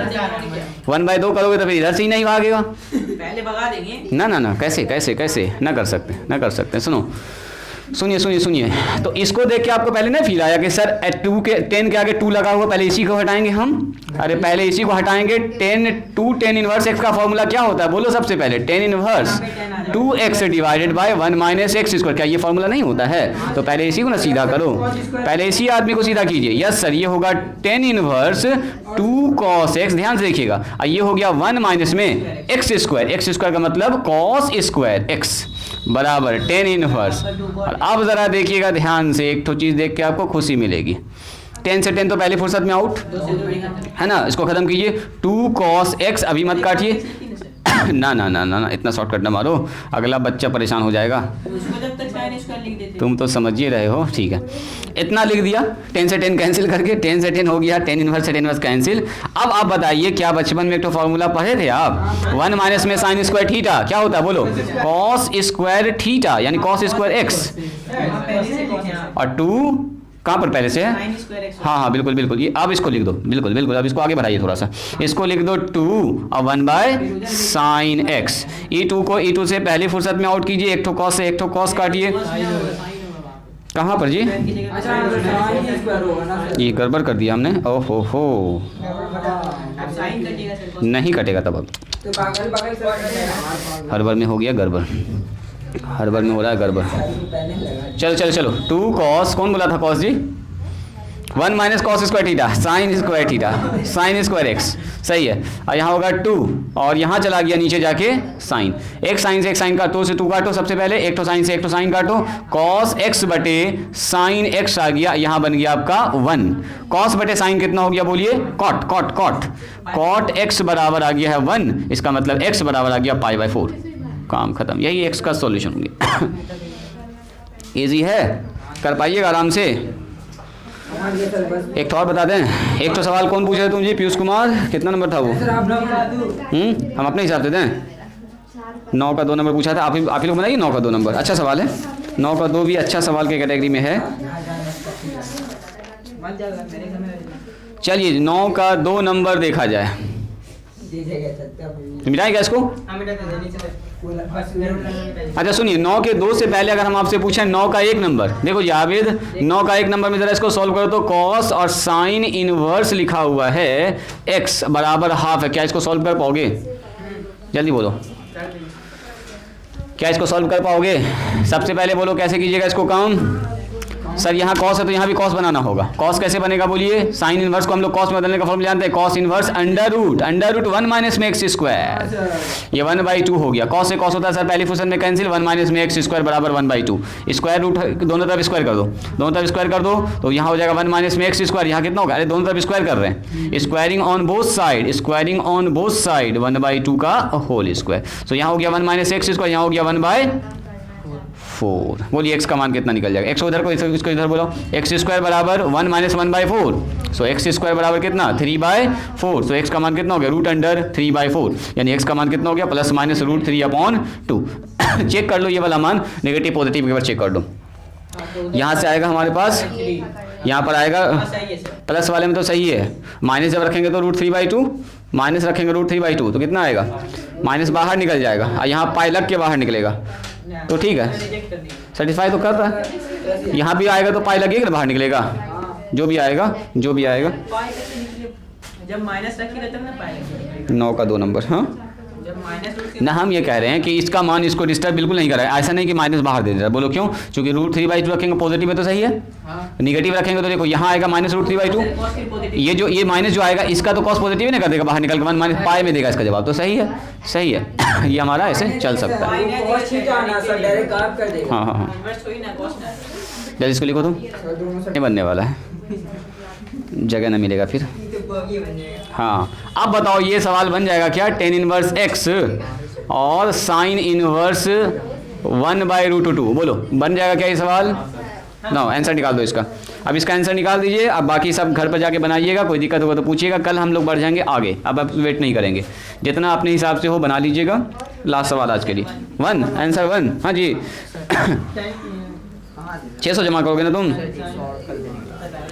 1/2 करोगे तो फिर इधर से ही नहीं भागेगा। पहले भगा देंगे ना कैसे ना कर सकते। सुनिए तो इसको देख के आपको पहले ना फील आया कि सर 10 के आगे 2 लगा हुआ, पहले इसी को हटाएंगे हम। अरे पहले इसी को हटाएंगे। 10 इनवर्स x का फॉर्मूला क्या होता है बोलो सबसे पहले, 10 inverse 2x divided by 1 - x square. क्या ये फॉर्मूला नहीं होता है? तो पहले इसी को ना सीधा करो, पहले इसी आदमी को सीधा कीजिए। यस सर, ये होगा 10 इनवर्स 2 cos x, ध्यान से देखिएगा। ये हो गया 1 माइनस में x स्क्वायर का मतलब cos स्क्वायर x बराबर 10 इनवर्स। और अब ज़रा देखिएगा ध्यान से, एक तो चीज़ देख के आपको खुशी मिलेगी। 10 से 10 तो पहले फुर्सत में आउट है ना, इसको ख़त्म कीजिए। 2 cos x, अभी मत काटिए ना इतना शॉर्टकट ना मारो, अगला बच्चा परेशान हो जाएगा। तुम तो समझिए रहे हो, ठीक है। इतना लिख दिया, 10 से 10 कैंसिल करके, 10 से 10 हो गया, 10 इनवर्स से 10 इनवर्स कैंसिल। अब आप बताइए, क्या बचपन में एक तो फॉर्मूला पढ़े थे आप, 1 माइनस में साइन स्क्वायर थीटा क्या होता है बोलो, कॉस स्क्वायर थीटा यानी कॉस स्क्वायर एक्स, और 2 कहाँ पर पहले से है? हाँ बिल्कुल ये। अब इसको लिख दो, बिल्कुल अब इसको आगे बढ़ाइए थोड़ा सा, इसको लिख दो 2 और 1/sin x। E2 को E2 से पहली फुर्सत में आउट कीजिए, एक ठो कॉस से एक ठो कॉस काटिए। कहाँ पर जी, ये गड़बड़ कर दिया हमने, ओहो नहीं कटेगा तब। अब हड़बड़ में हो गया गड़बड़, हड़बड़ में हो रहा है गड़बड़। चलो 2 cos, कौन बोला था cos जी, 1 minus cos square theta sine square x, सही है। और यहाँ होगा 2 और यहाँ चला गया नीचे जाके साइन, एक साइन से एक साइन काटो, से 2 काटो सबसे पहले, एक तो साइन से एक तो साइन काटो, cos x बटे साइन x आ गया, यहाँ बन गया आपका 1। cos बटे साइन कितना हो गया बोलिए, cot x बराबर आ गया है 1, इसका मतलब x बराबर आ गया π/4। काम खत्म, यही x का सॉल्यूशन होंगे। इजी है, कर पाइएगा आराम से। एक तो और बता दें, एक तो सवाल कौन पूछ रहे तुम जी, पीयूष कुमार, कितना नंबर था वो? हम अपने हिसाब से दें। 9 का 2 नंबर पूछा था, आप ही लोग बनाइए 9 का 2 नंबर। अच्छा सवाल है, 9 का 2 भी अच्छा सवाल के कैटेगरी में है। बन जाएगा मेरे घर में। चलिए 9 का 2 नंबर देखा जाए, मिटाएगा इसको। अच्छा सुनिए, 9 के 2 से पहले अगर हम आपसे पूछें 9 का 1 नंबर, देखो जावेद 9 का 1 नंबर में जरा इसको सॉल्व करो तो कॉस और साइन इनवर्स लिखा हुआ है x बराबर हाफ है। क्या इसको सॉल्व कर पाओगे? जल्दी बोलो, क्या इसको सॉल्व कर पाओगे? सबसे पहले बोलो कैसे कीजिएगा इसको काम। सर यहाँ कॉस है तो यहाँ भी कॉस बनाना होगा। कॉस कैसे बनेगा बोलिए? साइन इनवर्स को हम लोग कॉस में बदलने का फॉर्मूला जानते हैं, cos inverse under root 1 minus में एक्स स्क्वायर। ये 1/2 हो गया। कॉस से कॉस होता है सर पहली फंक्शन में कैंसिल, 1 माइनस में एक्स स्क्वायर बराबर 1/2। स्क्वायर रूट दोनों तरफ स्क्वायर कर दो, दोनों तरफ स्क्वायर कर दो तो यहाँ हो जाएगा 1 माइनस में एक्स स्क्वायर। यहाँ कितना होगा? अरे दोनों तरफ स्क्वायर कर रहे हैं, squaring on both side, squaring on both side 1/2 का होल स्क्वायर। तो यहाँ हो गया 1 माइनस एक्स स्क्वायर, यहाँ हो गया 1/4। बोलिए x का मान कितना निकल जाएगा? x उधर को इसको इधर बोलो, एक्स स्क्वायर बराबर 1 माइनस 1/4। सो एक्स स्क्वायर बराबर कितना? 3/4। सो x का मान कितना हो गया? रूट अंडर 3/4, यानी x का मान कितना हो गया? Plus minus root 3/2। चेक कर लो ये वाला मान, नेगेटिव पॉजिटिव के बार चेक कर लो। यहाँ से आएगा हमारे पास, यहाँ पर आएगा प्लस वाले में तो सही है, माइनस जब रखेंगे तो रूट 3/2, माइनस रखेंगे रूट 3/2 तो कितना आएगा? माइनस बाहर निकल जाएगा और यहाँ पाई लग के बाहर निकलेगा तो ठीक है, सेटिस्फाई तो कर रहा है। यहाँ भी आएगा तो पाई लगेगा बाहर निकलेगा, जो भी आएगा जो भी आएगा। जब माइनस रखिएगा तब ना पाई लगेगा। 9 का 2 नंबर। हाँ जब माइनस ना, हम ये कह रहे हैं कि इसका मान इसको डिस्टर्ब बिल्कुल नहीं कर रहा है। ऐसा नहीं कि माइनस बाहर दे दे रहा है। बोलो क्यों? क्योंकि रूट 3/2 रखेंगे पॉजिटिव में तो सही है, निगेटिव रखेंगे तो देखो यहाँ आएगा माइनस रूट 3/2। ये माइनस जो आएगा इसका तो कॉस पॉजिटिव ही नहीं कर देगा, बाहर निकल के 1 माइनस पाई में देगा इसका जवाब। तो सही है, सही है। ये हमारा ऐसे चल सकता है। हाँ हाँ हाँ, जल्दी इसको लिखो तुम, नहीं बनने वाला है, जगह ना मिलेगा फिर। हाँ अब बताओ ये सवाल बन जाएगा क्या? tan इनवर्स x और साइन इनवर्स 1/√2। बोलो बन जाएगा क्या ये सवाल? नो, आंसर निकाल दो इसका। अब इसका आंसर निकाल दीजिए। अब बाकी सब घर पर जाके बनाइएगा, कोई दिक्कत होगा तो पूछिएगा। कल हम लोग बढ़ जाएंगे आगे, अब आप वेट नहीं करेंगे, जितना अपने हिसाब से हो बना लीजिएगा। लास्ट सवाल आज के लिए 1, आंसर 1। हाँ जी 600 जमा करोगे ना तुम?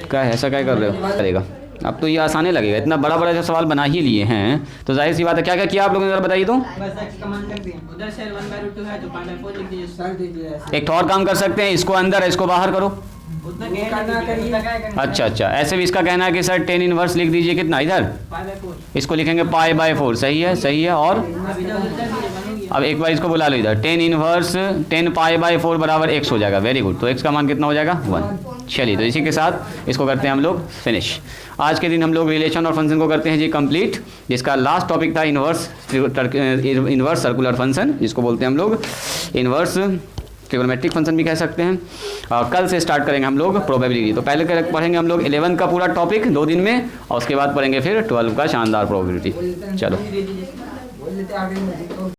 क्या है, ऐसा क्या कर रहे हो? करेगा अब तो ये आसाने लगेगा, इतना बड़ा बड़ा जो सवाल बना ही लिए हैं तो जाहिर सी बात है। क्या क्या किया आप लोगों ने जरा बताइए तो। बस x का मान रख दिए, उधर से 1/√2 है तो 5/4 लिख दीजिए, सर दीजिए। एक और काम कर सकते हैं, इसको अंदर इसको बाहर करो। उतना करना करिए। अच्छा, ऐसे भी इसका कहना है कि सर tan इनवर्स लिख दीजिए कितना इधर, 5/4 इसको लिखेंगे π/4। सही है, सही है। और अब एक बार इसको बुला लो इधर, tan इनवर्स 10 π/4 बराबर x हो जाएगा। Very good. तो x का मान कितना हो जाएगा? 1। चलिए तो इसी के साथ इसको करते हैं हम लोग फिनिश। आज के दिन हम लोग रिलेशन और फंक्शन को करते हैं जी कंप्लीट, जिसका लास्ट टॉपिक था इनवर्स सर्कुलर फंक्शन, जिसको बोलते हैं हम लोग इनवर्स ट्रिगोनोमेट्रिक फंक्शन भी कह सकते हैं। और कल से स्टार्ट करेंगे हम लोग प्रोबेबिलिटी। तो पहले पढ़ेंगे हम लोग 11 का पूरा टॉपिक 2 दिन में, और उसके बाद पढ़ेंगे फिर 12 का शानदार प्रोबेबिलिटी। चलो।